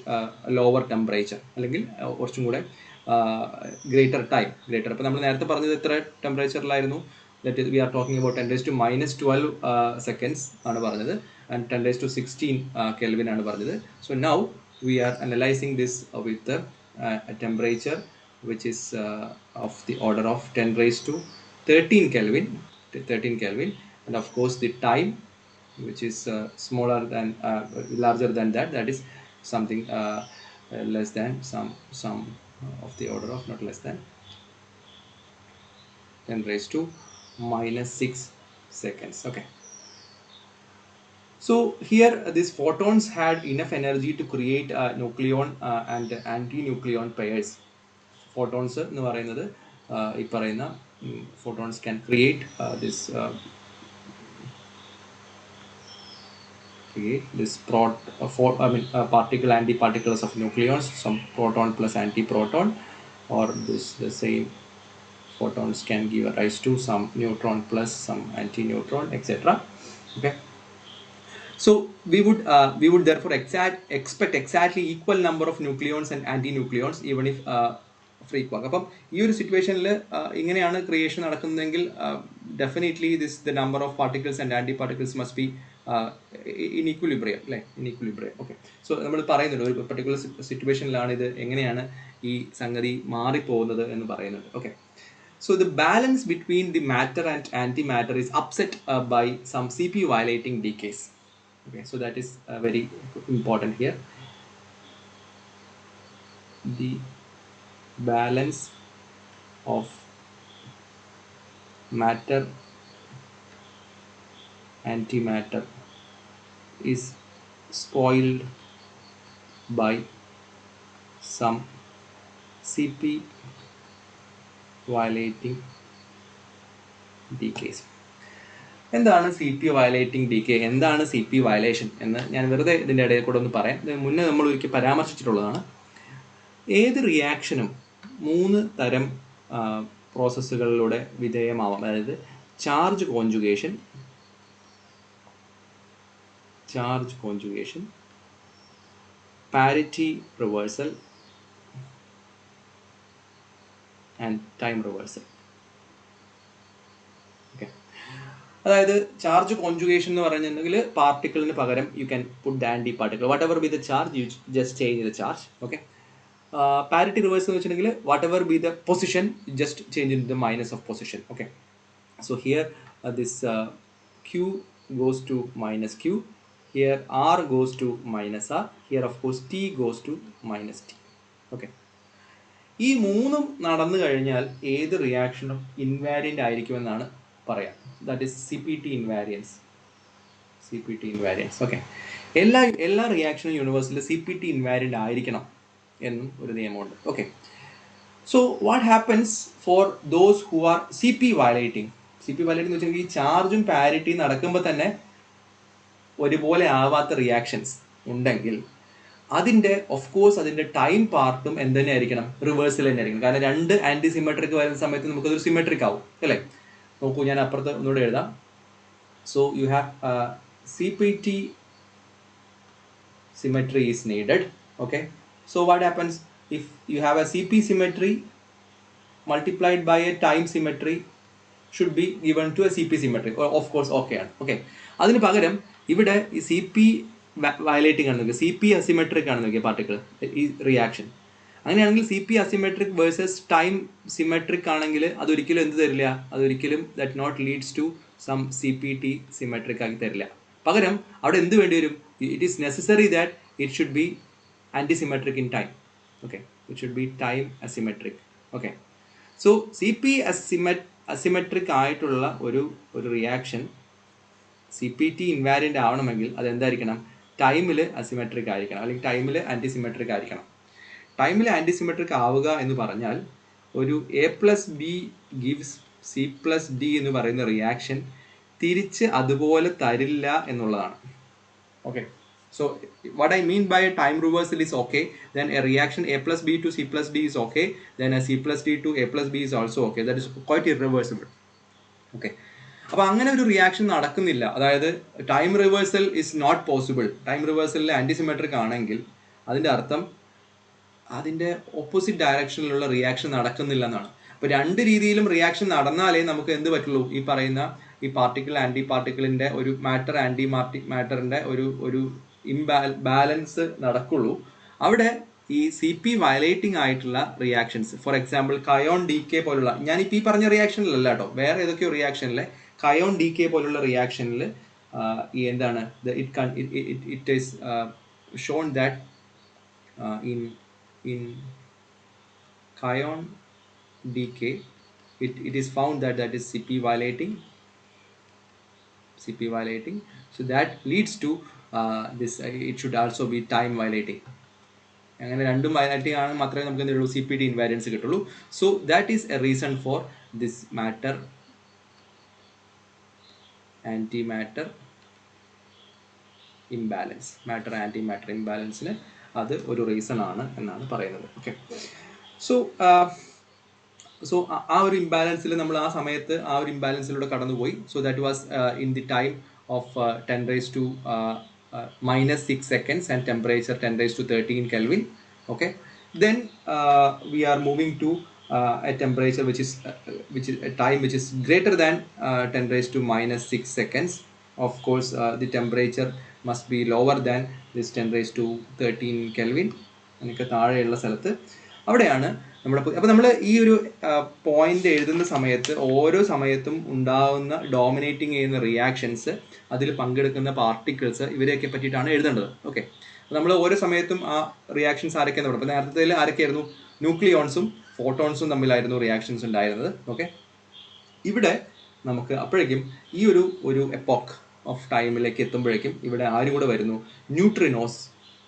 [SPEAKER 1] lower temperature, അല്ലെങ്കിൽ കുറച്ചും കൂടെ ഗ്രേറ്റർ ടൈം. ഇപ്പോൾ നമ്മൾ നേരത്തെ പറഞ്ഞത് എത്ര ടെമ്പറേച്ചറിലായിരുന്നു? That we are talking about 10⁻12 seconds ആണ് പറഞ്ഞത്, ആൻഡ് 10⁻16 കെൽവിൻ ആണ് പറഞ്ഞത്. So now we are analysing this with temperature which is of the order of 10⁻13 Kelvin, and of course the time which is larger than that, that is something less than some of the order of, not less than 10⁻⁻6 seconds. Okay, so here these photons had enough energy to create nucleon and anti-nucleon pairs. Photons എന്ന് പറയുന്നത് ഈ പറയുന്ന photons can create this particle antiparticles of nucleons, some proton plus antiproton, or the same photons can give rise to some neutron plus some anti-neutron, etc. Okay, so we would therefore expect exactly equal number of nucleons and antinucleons even if free quark. അപ്പം ഈ ഒരു സിറ്റുവേഷനിൽ ഇങ്ങനെയാണ് creation നടക്കുന്നതെങ്കിൽ definitely the number of particles and anti particles must be in equilibrium, അല്ലേ? In equilibrium. Okay, so നമ്മൾ പറയുന്നുണ്ട് ഒരു പെർട്ടിക്കുലർ സിറ്റുവേഷനിലാണ് ഇത് എങ്ങനെയാണ് ഈ സംഗതി മാറിപ്പോകുന്നത് എന്ന് പറയുന്നുണ്ട്. Okay, so the balance between the matter and antimatter is upset by some CP violating decays. Okay, so that is very important here. The balance of matter antimatter is spoiled by some CP violating decays. എന്താണ് C P violating decay? എന്താണ് C P violation എന്ന് ഞാൻ വെറുതെ ഇതിൻ്റെ ഇടയിൽ കൂടെ ഒന്ന് പറയാം. ഇത് മുന്നേ നമ്മൾ ഒരിക്കൽ പരാമർശിച്ചിട്ടുള്ളതാണ്. ഏത് റിയാക്ഷനും 3 തരം പ്രോസസ്സുകളിലൂടെ വിധേയമാവാം. അതായത് charge conjugation, parity reversal and time reversal. Okay, അതായത് ചാർജ് കോൺജുഗേഷൻ എന്ന് പറഞ്ഞിട്ടുണ്ടെങ്കിൽ പാർട്ടിക്കിളിന് പകരം you can put the antiparticle, whatever be the charge you just change the charge. Okay, parity reverse എന്ന് വെച്ചിട്ടുണ്ടെങ്കിൽ whatever be the position just change in the minus of position. Okay, so here this Q goes to minus Q, here R goes to minus R, here of course T goes to minus T. Okay, ഈ 3 നടന്നു കഴിഞ്ഞാൽ ഏത് റിയാക്ഷനും invariant ആയിരിക്കുമെന്നാണ് പറയാം. That is CPT ഇൻവാരിയൻസ്. Okay, എല്ലാ റിയാക്ഷനും യൂണിവേഴ്സിൽ CPT invariant ആയിരിക്കണം എന്നും ഒരു നിയമമുണ്ട്. Okay, so what happens for those who are CP violating? CP violating എന്ന് വെച്ചാൽ ഈ ചാർജും പാരിറ്റിയും നടക്കുമ്പോൾ തന്നെ ഒരുപോലെ ആവാത്ത റിയാക്ഷൻസ് ഉണ്ടെങ്കിൽ അതിൻ്റെ അതിൻ്റെ ടൈം പാർട്ടും എന്തുതന്നെ ആയിരിക്കണം? റിവേഴ്സിൽ തന്നെ ആയിരിക്കണം. കാരണം 2 ആൻറ്റി സിമെട്രിക് വരുന്ന സമയത്ത് നമുക്കതൊരു സിമെട്രിക് ആവും, അല്ലേ? നോക്കൂ, ഞാൻ അപ്പുറത്ത് ഒന്നുകൂടെ എഴുതാം. So you have CPT symmetry is needed. Okay, so what happens if you have a CP symmetry multiplied by a time symmetry should be given to a CP symmetry, or of course okay ആണ്. Okay, അതിന് പകരം ഇവിടെ ഈ CP violating ആണ് നോക്കുക, CP asymmetric ആണ് നോക്കിയ particle ഈ റിയാക്ഷൻ. അങ്ങനെയാണെങ്കിൽ CP asymmetric versus time symmetric ആണെങ്കിൽ അതൊരിക്കലും എന്ത് തരില്ല? അതൊരിക്കലും that not leads to some CPT symmetric ആക്കി തരില്ല. പകരം അവിടെ എന്ത് വേണ്ടി വരും? It is necessary that it should be antisymmetric in time. Okay, it should be time asymmetric. Okay, so CP asymmetric ആയിട്ടുള്ള ഒരു റിയാക്ഷൻ CPT ഇൻവാരിയൻ്റ് ആവണമെങ്കിൽ അതെന്തായിരിക്കണം? ടൈമിൽ അസിമെട്രിക് ആയിരിക്കണം, അല്ലെങ്കിൽ ടൈമിൽ ആൻറ്റിസിമെട്രിക് ആയിരിക്കണം. ടൈമിൽ ആൻറ്റിസിമെട്രിക് ആവുക എന്ന് പറഞ്ഞാൽ ഒരു A+B ഗിവ്സ് C+D എന്ന് പറയുന്ന റിയാക്ഷൻ തിരിച്ച് അതുപോലെ തരില്ല എന്നുള്ളതാണ്. Okay, So what I mean by a time reversal is okay, then a reaction A plus B to C plus D is okay, then a C plus D to A plus B is also okay. That is quite irreversible. Okay. അപ്പോൾ അങ്ങനെ ഒരു reaction നടക്കുന്നില്ല, അതായത് time reversal is not possible, time റിവേഴ്സലിൽ ആൻറ്റിസിമെട്രിക് ആണെങ്കിൽ അതിൻ്റെ അർത്ഥം അതിൻ്റെ ഓപ്പോസിറ്റ് ഡയറക്ഷനിലുള്ള റിയാക്ഷൻ നടക്കുന്നില്ല എന്നാണ്. അപ്പോൾ രണ്ട് രീതിയിലും റിയാക്ഷൻ നടന്നാലേ നമുക്ക് എന്ത് പറ്റുള്ളൂ, ഈ പറയുന്ന ഈ പാർട്ടിക്കിൾ ആൻറ്റി പാർട്ടിക്കിളിൻ്റെ ഒരു മാറ്റർ ആൻറ്റി മാറ്ററിൻ്റെ ഒരു ബാലൻസ് നടക്കുള്ളൂ. അവിടെ ഈ സി പി വയലേറ്റിംഗ് ആയിട്ടുള്ള reactions, for example kaon decay പോലുള്ള, ഞാനിപ്പോൾ ഈ പറഞ്ഞ റിയാക്ഷനിലല്ല കേട്ടോ, വേറെ ഏതൊക്കെയോ റിയാക്ഷനിലെ കയോൺ ഡി കെ പോലുള്ള റിയാക്ഷനിൽ ഈ എന്താണ് it is shown that in Kion decay it is found that is CP violating, so that leads to this it should also be time violating. അങ്ങനെ രണ്ടും വയലേറ്റിംഗ് ആണ് മാത്രമേ നമുക്ക് എന്തുള്ളൂ CPT ഇൻവാരിയൻസ് കിട്ടുള്ളൂ. So that is a reason for this matter anti matter imbalance, matter anti matter ഇംബാലൻസിന് അത് ഒരു റീസൺ ആണ് എന്നാണ് പറയുന്നത്. ഓക്കെ. സോ ആ ഒരു ഇംബാലൻസിൽ നമ്മൾ ആ സമയത്ത് ആ ഒരു ഇംബാലൻസിലൂടെ കടന്നുപോയി. So that was in the time of 10⁻⁻⁻6 seconds and temperature 10⁻13 Kelvin. Okay. Then we are moving to a temperature which is a time which is greater than 10⁻⁻6 seconds. Of course, the temperature must be lower than this 10⁻13 Kelvin. എനിക്ക് താഴെയുള്ള സ്ഥലത്ത് അവിടെയാണ് അപ്പോൾ നമ്മൾ ഈ ഒരു point എഴുതുന്ന സമയത്ത് ഓരോ സമയത്തും ഉണ്ടാകുന്ന ഡോമിനേറ്റിംഗ് ചെയ്യുന്ന റിയാക്ഷൻസ്, അതിൽ പങ്കെടുക്കുന്ന പാർട്ടിക്കിൾസ്, ഇവരെയൊക്കെ പറ്റിയിട്ടാണ് എഴുതേണ്ടത്. ഓക്കെ. നമ്മൾ ഓരോ സമയത്തും ആ റിയാക്ഷൻസ് ആരൊക്കെയാണ് പറയുന്നത്. അപ്പോൾ നേരത്തെ ആരൊക്കെയായിരുന്നു, ന്യൂക്ലിയോൺസും ഫോട്ടോൺസും തമ്മിലായിരുന്നു റിയാക്ഷൻസ് ഉണ്ടായിരുന്നത്. ഓക്കെ. ഇവിടെ നമുക്ക് അപ്പോഴേക്കും ഈ ഒരു എപ്പോക്ക് ഓഫ് ടൈമിലേക്ക് എത്തുമ്പോഴേക്കും ഇവിടെ ആരും കൂടെ വരുന്നു, ന്യൂട്രിനോസ്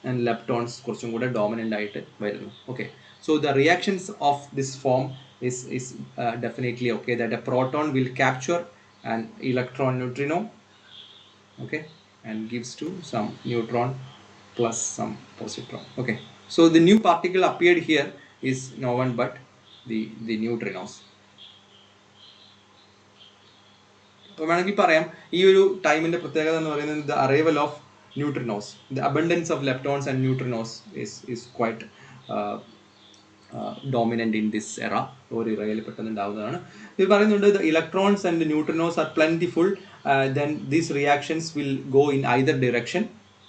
[SPEAKER 1] ആൻഡ് ലെപ്റ്റോൺസ് കുറച്ചും കൂടെ ഡോമിനൻ്റ് ആയിട്ട് വരുന്നു. Okay. So the reactions of this form is definitely okay, that a proton will capture an electron neutrino, okay, and gives to some neutron plus some positron. Okay. So the new particle appeared here is no one but the neutrinos. അപ്പോൾ വേണമെങ്കിൽ പറയാം ഈ ഒരു ടൈമിൻ്റെ പ്രത്യേകത എന്ന് പറയുന്നത് the arrival of neutrinos, the abundance of leptons and neutrinos is quite dominant in this era. ഒരു ഇറയിൽ പെട്ടെന്നുണ്ടാവുന്നതാണ്. ഇത് പറയുന്നുണ്ട് the electrons and the neutrinos are plentiful, then these reactions will go in either direction.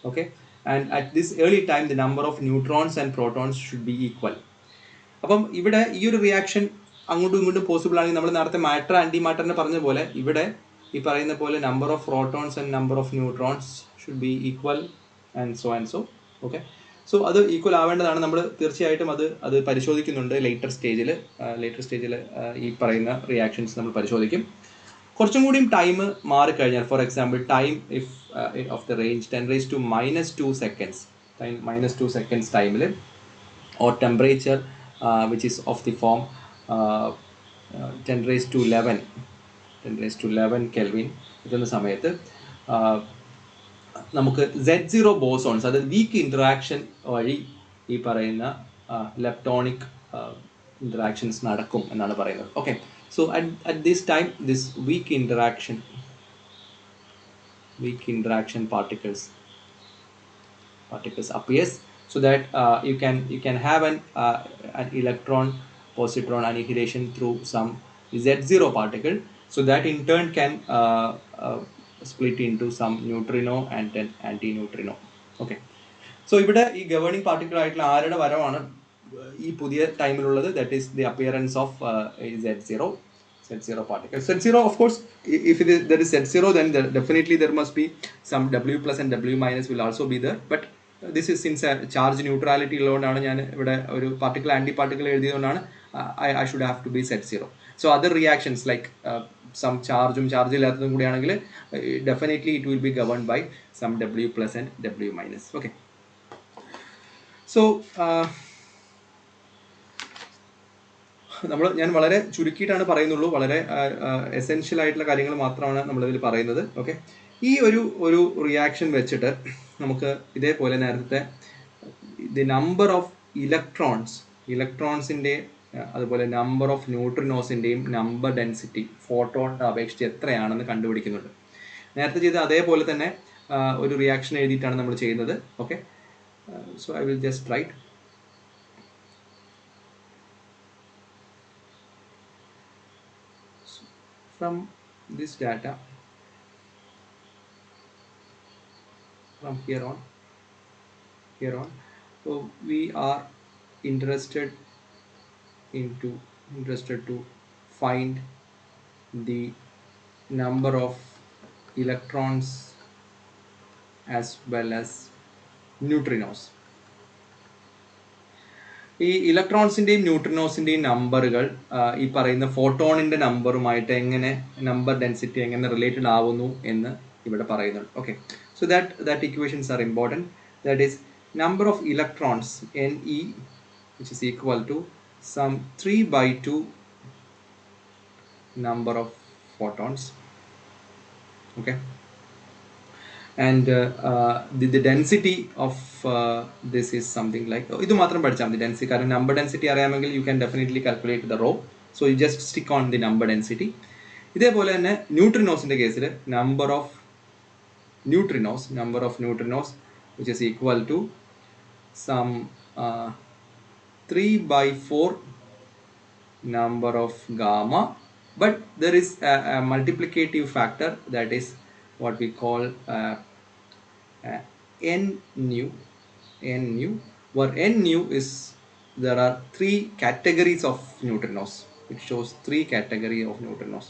[SPEAKER 1] Okay. And at this early time the number of neutrons and protons should be equal. അപ്പം ഇവിടെ ഈ ഒരു reaction അങ്ങോട്ടും ഇങ്ങോട്ടും possible ആണെങ്കിൽ നമ്മൾ നേരത്തെ matter anti മാറ്ററിനെ പറഞ്ഞ പോലെ ഇവിടെ ഈ പറയുന്ന പോലെ number of protons and number of neutrons should be equal and so. Okay. So അത് ഈക്വൽ ആവേണ്ടതാണ്. നമ്മൾ തീർച്ചയായിട്ടും അത് പരിശോധിക്കുന്നുണ്ട് ലേറ്റർ സ്റ്റേജിൽ ഈ പറയുന്ന റിയാക്ഷൻസ് നമ്മൾ പരിശോധിക്കും. കുറച്ചും കൂടിയും ടൈം മാറിക്കഴിഞ്ഞാൽ, for example time if of the range 10⁻⁻2 seconds, -2 seconds ടൈമിൽ, or temperature which is of the form 10⁻11 Kelvin എത്തുന്ന സമയത്ത് നമുക്ക് Z0 ബോസോൺസ്, അതായത് വീക്ക് ഇൻറ്ററാക്ഷൻ വഴി ഈ പറയുന്ന ലെപ്റ്റോണിക് ഇൻറ്ററാക്ഷൻസ് നടക്കും എന്നാണ് പറയുന്നത്. Okay. So at this time this weak interaction particles appears, so that you can have an electron positron annihilation through some Z0 particle, so that in turn can split into some neutrino and an anti-neutrino. Okay. So ഇവിടെ ഈ governing particle ആയിട്ടുള്ള ആരുടെ വരവാണ് ഈ പുതിയ ടൈമിലുള്ളത്, that is the appearance of Z0 particle. Z0, of course, if there is Z0, then definitely there must be some W plus and W minus will also be there, but this is since charge neutrality ഉള്ളതുകൊണ്ടാണ് ഞാൻ ഇവിടെ ഒരു particle anti particle എഴുതിയതുകൊണ്ടാണ് I should have to be Z0. So other reactions like some ചാർജും charge ഇല്ലാത്തതും കൂടിയാണെങ്കിൽ definitely it will be governed by some W plus and W minus. Okay. So ഞാൻ വളരെ ചുരുക്കിയിട്ടാണ് പറയുന്നുള്ളൂ, വളരെ എസെൻഷ്യൽ ആയിട്ടുള്ള കാര്യങ്ങൾ മാത്രമാണ് നമ്മളിതിൽ പറയുന്നത്. ഓക്കെ. ഈ ഒരു റിയാക്ഷൻ വെച്ചിട്ട് നമുക്ക് ഇതേപോലെ നേരത്തെ ദി നമ്പർ ഓഫ് ഇലക്ട്രോൺസിൻ്റെ അതുപോലെ നമ്പർ ഓഫ് ന്യൂട്രിനോസിൻ്റെയും നമ്പർ ഡെൻസിറ്റി ഫോട്ടോണിനെ അപേക്ഷിച്ച് എത്രയാണെന്ന് കണ്ടുപിടിക്കുന്നുണ്ട്. നേരത്തെ ചെയ്ത അതേപോലെ തന്നെ ഒരു റിയാക്ഷൻ എഴുതിയിട്ടാണ് നമ്മൾ ചെയ്യുന്നത്. Okay, so I will just write from this data, from here on, so we are interested to find the number of electrons as well as neutrinos. ഈ ഇലക്ട്രോൺസിൻ്റെയും ന്യൂട്രിനോസിൻ്റെയും നമ്പറുകൾ ഈ പറയുന്ന ഫോട്ടോണിൻ്റെ നമ്പറുമായിട്ട് എങ്ങനെ നമ്പർ ഡെൻസിറ്റി എങ്ങനെ റിലേറ്റഡ് ആവുന്നു എന്ന് ഇവിടെ പറയുന്നുണ്ട്. Okay, so that equations are important. That is number of electrons Ne which is equal to some 3/2 number of photons. Okay, and the density of this is something like idu matram padicham the density കാരണം number density അറിയാമെങ്കിൽ you can definitely calculate the rho, so you just stick on the number density. ഇതേപോലെ തന്നെ ന്യൂട്രിനോസിന്റെ കേസിൽ number of neutrinos which is equal to some 3/4 number of gamma, but there is a multiplicative factor, that is what we call n nu, where n nu is there are 3 categories of neutrinos. It shows 3 categories of neutrinos.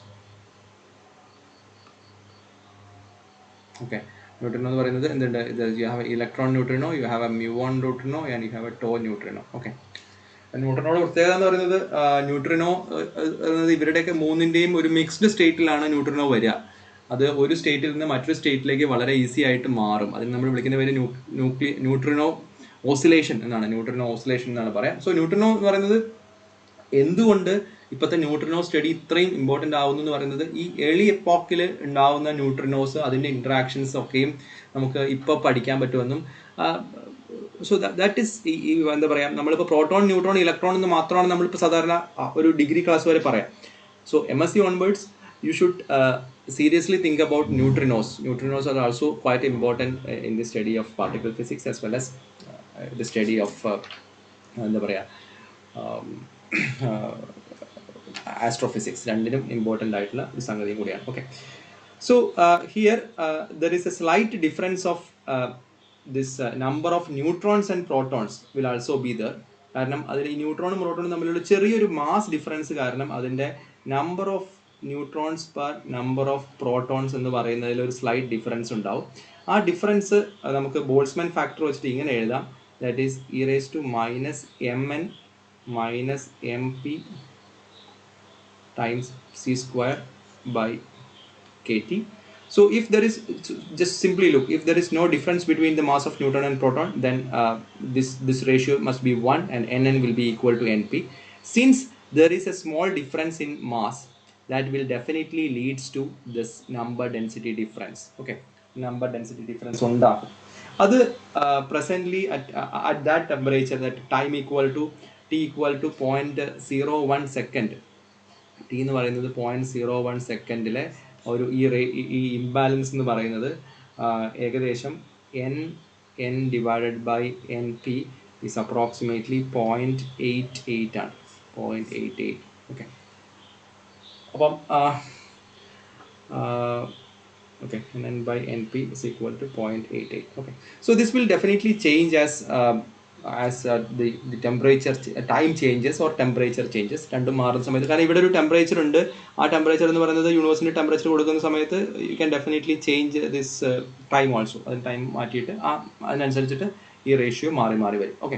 [SPEAKER 1] Okay, neutrino എന്ന് പറയുന്നത് എന്തുണ്ട്? You have an electron neutrino, you have a muon neutrino, and you have a tau neutrino. Okay, ന്യൂട്രിനോയുടെ പ്രത്യേകത എന്ന് പറയുന്നത് neutrino ഇവരുടെയൊക്കെ മൂന്നിൻ്റെയും ഒരു mixed സ്റ്റേറ്റിലാണ് neutrino വരിക. അത് ഒരു സ്റ്റേറ്റിൽ നിന്ന് മറ്റൊരു സ്റ്റേറ്റിലേക്ക് വളരെ ഈസി ആയിട്ട് മാറും. അതിന് നമ്മൾ വിളിക്കുന്ന പേര് ന്യൂട്രിനോ ഓസിലേഷൻ എന്നാണ് പറയാം. സോ ന്യൂട്രിനോ എന്ന് പറയുന്നത് എന്തുകൊണ്ട് ഇപ്പോഴത്തെ ന്യൂട്രിനോ സ്റ്റഡി ഇത്രയും ഇമ്പോർട്ടൻ്റ് ആവുന്നു എന്ന് പറയുന്നത് ഈ ഏർലി എപ്പോക്കിൽ ഉണ്ടാവുന്ന ന്യൂട്രിനോസ് അതിൻ്റെ ഇൻട്രാക്ഷൻസ് ഒക്കെയും നമുക്ക് ഇപ്പോൾ പഠിക്കാൻ പറ്റുമെന്നും സോ ദാറ്റ് ഈസ് എന്താ പറയുക, നമ്മളിപ്പോൾ പ്രോട്ടോൺ ന്യൂട്രോൺ ഇലക്ട്രോൺ എന്ന് മാത്രമാണ് നമ്മളിപ്പോൾ സാധാരണ ഒരു ഡിഗ്രി ക്ലാസ് വരെ പറയാം. So MSc onwards you should seriously think about neutrinos. Neutrinos are also quite important in the study of particle physics as well as the study of എന്താ പറയുക astrophysics. രണ്ടിനും ഇമ്പോർട്ടൻ്റ് ആയിട്ടുള്ള ഒരു സംഗതിയും കൂടിയാണ്. Okay, so here there is a slight difference of this number of neutrons and protons will also be there. കാരണം അതിൽ ഈ ന്യൂട്രോണും പ്രോട്ടോണും തമ്മിലുള്ള ചെറിയൊരു മാസ് ഡിഫറൻസ് കാരണം അതിൻ്റെ number of neutrons per number of protons എന്ന് പറയുന്നതിൽ ഒരു സ്ലൈറ്റ് ഡിഫറൻസ് ഉണ്ടാവും. ആ ഡിഫറൻസ് നമുക്ക് ബോൾട്സ്മാൻ ഫാക്ടർ വെച്ചിട്ട് ഇങ്ങനെ എഴുതാം, that is e⁻mn - mp times c² by kT. So if there is, just simply look, if there is no difference between the mass of neutron and proton, then this ratio must be 1 and nn will be equal to np. Since there is a small difference in mass, that will definitely leads to this number density difference. Okay, number density difference ഉണ്ടാകും. അത് presently at that temperature, that time equal to t equal to 0.01 second, t എന്ന് പറയുന്നത് 0.01 സെക്കൻഡിലെ ഒരു ഈ imbalance എന്ന് പറയുന്നത് ഏകദേശം n divided by np is approximately 0.88 ആണ്. 0.88. ഓക്കെ, അപ്പം okay, nn by np is equal to 0.88. okay, so this will definitely change as the temperature time changes or temperature changes. രണ്ടും മാറുന്ന സമയത്ത്, കാരണം ഇവിടെ ഒരു ടെമ്പറേച്ചർ ഉണ്ട്, ആ ടെമ്പറേച്ചർ എന്ന് പറയുന്നത് യൂണിവേഴ്സിൻ്റെ ടെമ്പറേച്ചർ കൊടുക്കുന്ന സമയത്ത് you can definitely change this time also. അതിന് ടൈം മാറ്റിയിട്ട് അതിനനുസരിച്ചിട്ട് ഈ റേഷ്യോ മാറി വരും. ഓക്കെ,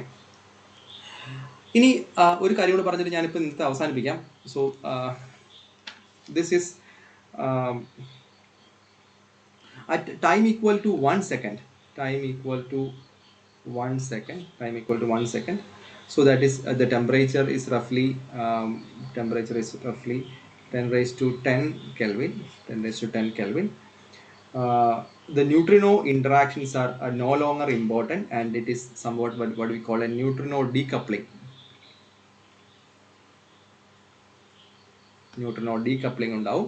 [SPEAKER 1] ഇനി ഒരു കാര്യം കൂടെ പറഞ്ഞിട്ട് ഞാനിപ്പോൾ ഇന്നത്തെ അവസാനിപ്പിക്കാം. So this is at time equal to 1 second, time equal to 1 second, so that is the temperature is roughly 10 raised to 10 Kelvin, the neutrino interactions are no longer important, and it is somewhat what we call a neutrino decoupling. Neutrino decoupling undavum.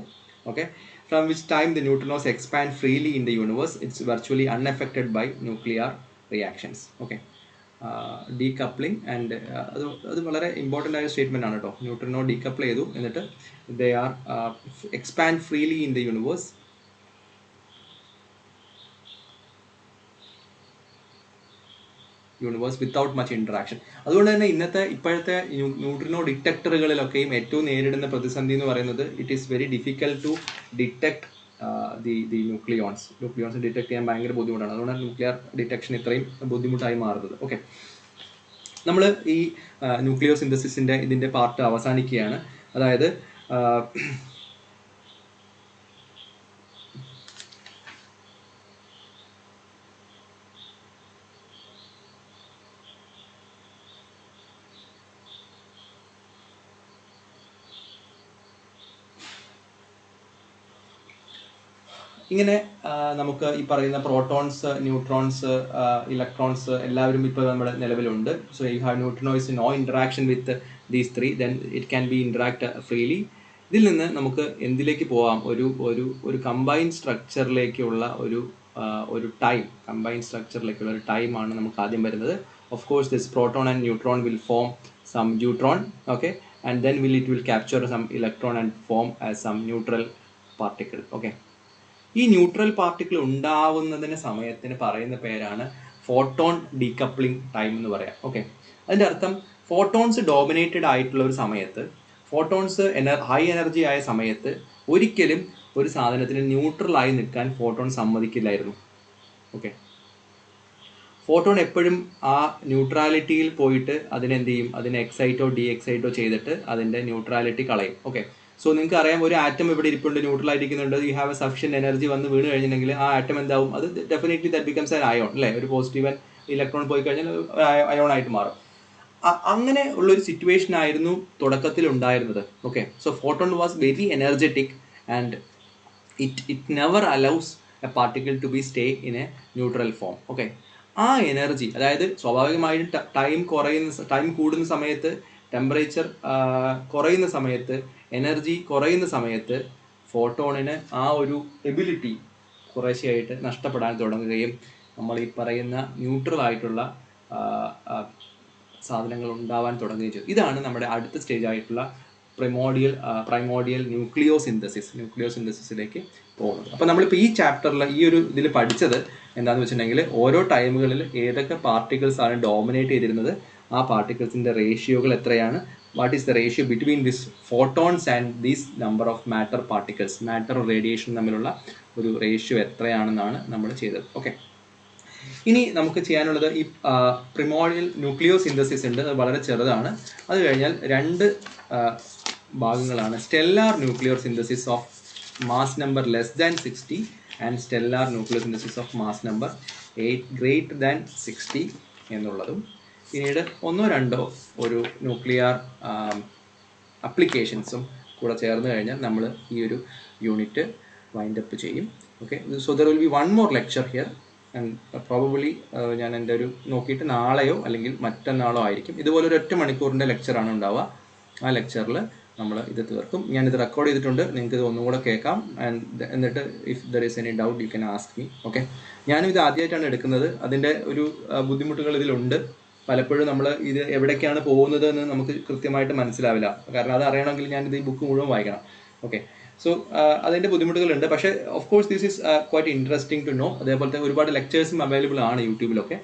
[SPEAKER 1] Okay, from which time the neutrinos expand freely in the universe. It's virtually unaffected by nuclear reactions. Okay, decoupling and അത് വളരെ important ആയ statement ആണ് കേട്ടോ. Neutrino decouple ചെയ്തു, എന്നിട്ട് they are expand freely in the universe. Universe without much interaction. അതുകൊണ്ട് തന്നെ ഇപ്പോഴത്തെ ന്യൂട്രിനോ ഡിറ്റക്ടറുകളിലൊക്കെയും ഏറ്റവും നേരിടുന്ന പ്രതിസന്ധി എന്ന് പറയുന്നത് it is very difficult to detect the nucleons detect ചെയ്യാൻ ഭയങ്കര ബുദ്ധിമുട്ടാണ്. അതുകൊണ്ടാണ് ന്യൂക്ലിയർ ഡിറ്റക്ഷൻ ഇത്രയും ബുദ്ധിമുട്ടായി മാറുന്നത്. ഓക്കെ, നമ്മൾ ഈ ന്യൂക്ലിയോ സിന്തസിസിൻ്റെ ഇതിൻ്റെ പാർട്ട് അവസാനിക്കുകയാണ്. അതായത് ഇങ്ങനെ നമുക്ക് ഈ പറയുന്ന പ്രോട്ടോൺസ്, ന്യൂട്രോൺസ്, ഇലക്ട്രോൺസ് എല്ലാവരും ഇപ്പോൾ നമ്മുടെ നിലവിലുണ്ട്. So you have neutrinos no interaction with these three, then it can be interact freely. ഇതിൽ നിന്ന് നമുക്ക് എന്തിലേക്ക് പോവാം? ഒരു കമ്പൈൻഡ് സ്ട്രക്ചറിലേക്കുള്ള ഒരു ടൈം, കമ്പൈൻഡ് സ്ട്രക്ചറിലേക്കുള്ള ഒരു ടൈമാണ് നമുക്ക് ആദ്യം വരുന്നത്. Of course this proton and neutron will form some neutron. Okay, and then it will capture some electron and form as some neutral particle. Okay, ഈ ന്യൂട്രൽ പാർട്ടിക്കിൾ ഉണ്ടാവുന്നതിന് സമയത്തിന് പറയുന്ന പേരാണ് ഫോട്ടോൺ ഡീകപ്ലിംഗ് ടൈം എന്ന് പറയാം. ഓക്കെ, അതിൻ്റെ അർത്ഥം photons dominated ആയിട്ടുള്ള ഒരു സമയത്ത്, ഫോട്ടോൺസ് ഹൈ എനർജി ആയ സമയത്ത് ഒരിക്കലും ഒരു സാധനത്തിന് ന്യൂട്രലായി നിൽക്കാൻ ഫോട്ടോൺ സമ്മതിക്കില്ലായിരുന്നു. ഓക്കെ, ഫോട്ടോൺ എപ്പോഴും ആ ന്യൂട്രാലിറ്റിയിൽ പോയിട്ട് അതിനെന്ത് ചെയ്യും? അതിനെ എക്സൈറ്റോ ഡി എക്സൈറ്റോ ചെയ്തിട്ട് അതിൻ്റെ ന്യൂട്രാലിറ്റി കളയും. ഓക്കെ, സോ നിങ്ങൾക്ക് അറിയാം, ഒരു ആറ്റം ഇവിടെ ഇരിപ്പുണ്ട്, ന്യൂട്രൽ ആയിരിക്കുന്നുണ്ട്, you have a sufficient energy വന്ന് വീണ് കഴിഞ്ഞിട്ടുണ്ടെങ്കിൽ ആ ആറ്റം എന്താവും? അത് definitely that becomes an ion അല്ലേ? ഒരു പോസിറ്റീവ് ഇലക്ട്രോൺ പോയി കഴിഞ്ഞാൽ അയോൺ ആയിട്ട് മാറും. അങ്ങനെ ഉള്ളൊരു സിറ്റുവേഷൻ ആയിരുന്നു തുടക്കത്തിൽ ഉണ്ടായിരുന്നത്. Okay, so photon was very energetic and it never allows a particle to be stay in a neutral form. Okay, ആ എനർജി, അതായത് സ്വാഭാവികമായിട്ടും ടൈം കൂടുന്ന സമയത്ത്, ടെമ്പറേച്ചർ കുറയുന്ന സമയത്ത്, എനർജി കുറയുന്ന സമയത്ത് ഫോട്ടോണിന് ആ ഒരു എബിലിറ്റി കുറേശ്ശെയായിട്ട് നഷ്ടപ്പെടാൻ തുടങ്ങുകയും നമ്മൾ ഈ പറയുന്ന ന്യൂട്രൽ ആയിട്ടുള്ള സാധനങ്ങൾ ഉണ്ടാവാൻ തുടങ്ങുകയും ചെയ്തു. ഇതാണ് നമ്മുടെ അടുത്ത സ്റ്റേജ് ആയിട്ടുള്ള പ്രൈമോഡിയൽ ന്യൂക്ലിയോ സിന്തസിസിലേക്ക് പോകുന്നത്. അപ്പോൾ നമ്മളിപ്പോൾ ഈ ചാപ്റ്ററിൽ ഈ ഒരു ഇതിൽ പഠിച്ചത് എന്താണെന്ന് വെച്ചിട്ടുണ്ടെങ്കിൽ, ഓരോ ടൈമുകളിൽ ഏതൊക്കെ പാർട്ടിക്കിൾസ് ആണ് ഡോമിനേറ്റ് ചെയ്തിരുന്നത്, ആ പാർട്ടിക്കിൾസിൻ്റെ റേഷ്യോകൾ എത്രയാണ്, what is the ratio between this photons and these number of matter particles, matter radiation തമ്മിലുള്ള ഒരു റേഷ്യോ എത്രയാണെന്നാണ് നമ്മൾ ചെയ്തത്. ഓക്കെ, ഇനി നമുക്ക് ചെയ്യാനുള്ളത് ഈ പ്രിമോഡിയൽ ന്യൂക്ലിയോ സിന്തസിസ് ഉണ്ട്, അത് വളരെ ചെറുതാണ്. അത് കഴിഞ്ഞാൽ രണ്ട് ഭാഗങ്ങളാണ്: stellar nucleosynthesis of mass number less than 60 and stellar nucleosynthesis of mass number 8 greater than 60 എന്നുള്ളതും. പിന്നീട് ഒന്നോ രണ്ടോ ഒരു ന്യൂക്ലിയർ അപ്ലിക്കേഷൻസും കൂടെ ചേർന്ന് കഴിഞ്ഞാൽ നമ്മൾ ഈ ഒരു യൂണിറ്റ് വൈൻഡ് അപ്പ് ചെയ്യും. Okay, so there will be one more lecture here and probably ഞാൻ എൻ്റെ ഒരു നോക്കിയിട്ട് നാളെയോ അല്ലെങ്കിൽ മറ്റന്നാളോ ആയിരിക്കും. ഇതുപോലെ ഒരു 1 മണിക്കൂറിൻ്റെ ലെക്ചറാണ് ഉണ്ടാവുക. ആ ലെക്ചറിൽ നമ്മൾ ഇത് തീർക്കും. ഞാനിത് റെക്കോർഡ് ചെയ്തിട്ടുണ്ട്, നിങ്ങൾക്ക് ഇത് ഒന്നും കൂടെ കേൾക്കാം. എന്നിട്ട് if there is any doubt you can ask me. Okay, ഞാനും ഇത് ആദ്യമായിട്ടാണ് എടുക്കുന്നത്, അതിൻ്റെ ഒരു ബുദ്ധിമുട്ടുകൾ ഇതിലുണ്ട്. പലപ്പോഴും നമ്മൾ ഇത് എവിടേക്കാണ് പോകുന്നത് എന്ന് നമുക്ക് കൃത്യമായിട്ട് മനസ്സിലാവില്ല, കാരണം അത് അറിയണമെങ്കിൽ ഞാനിത് ഈ ബുക്ക് മുഴുവൻ വായിക്കണം. ഓക്കെ, സോ അതിൻ്റെ ബുദ്ധിമുട്ടുകളുണ്ട്. പക്ഷേ of course this is quite interesting to know. അതേപോലത്തെ ഒരുപാട് ലെക്ചേഴ്സും അവൈലബിൾ ആണ് യൂട്യൂബിലൊക്കെ.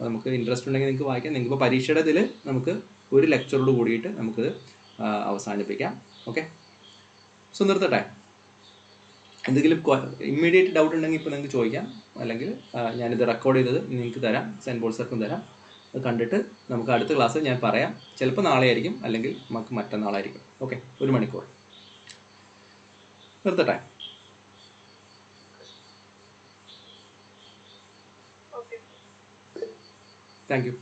[SPEAKER 1] നമുക്ക് ഇൻട്രസ്റ്റ് ഉണ്ടെങ്കിൽ നിങ്ങൾക്ക് വായിക്കാം. നിങ്ങൾക്ക് പരീക്ഷയുടെ ഇതിൽ നമുക്ക് ഒരു ലെക്ചറോട് കൂടിയിട്ട് നമുക്കിത് അവസാനിപ്പിക്കാം. ഓക്കെ, സോ നിർത്തട്ടെ. എന്തെങ്കിലും ഇമ്മീഡിയറ്റ് ഡൗട്ട് ഉണ്ടെങ്കിൽ ഇപ്പോൾ നിങ്ങൾക്ക് ചോദിക്കാം, അല്ലെങ്കിൽ ഞാനിത് റെക്കോർഡ് ചെയ്തത് നിങ്ങൾക്ക് തരാം, സെൻറ്റ് ബോൾസർക്കും തരാം. അത് കണ്ടിട്ട് നമുക്ക് അടുത്ത ക്ലാസ് ഞാൻ പറയാം. ചിലപ്പോൾ നാളെ ആയിരിക്കും, അല്ലെങ്കിൽ നമുക്ക് മറ്റന്നാളായിരിക്കും. ഓക്കെ, 1 മണിക്കൂർ. നിർത്തട്ടെ. Thank you.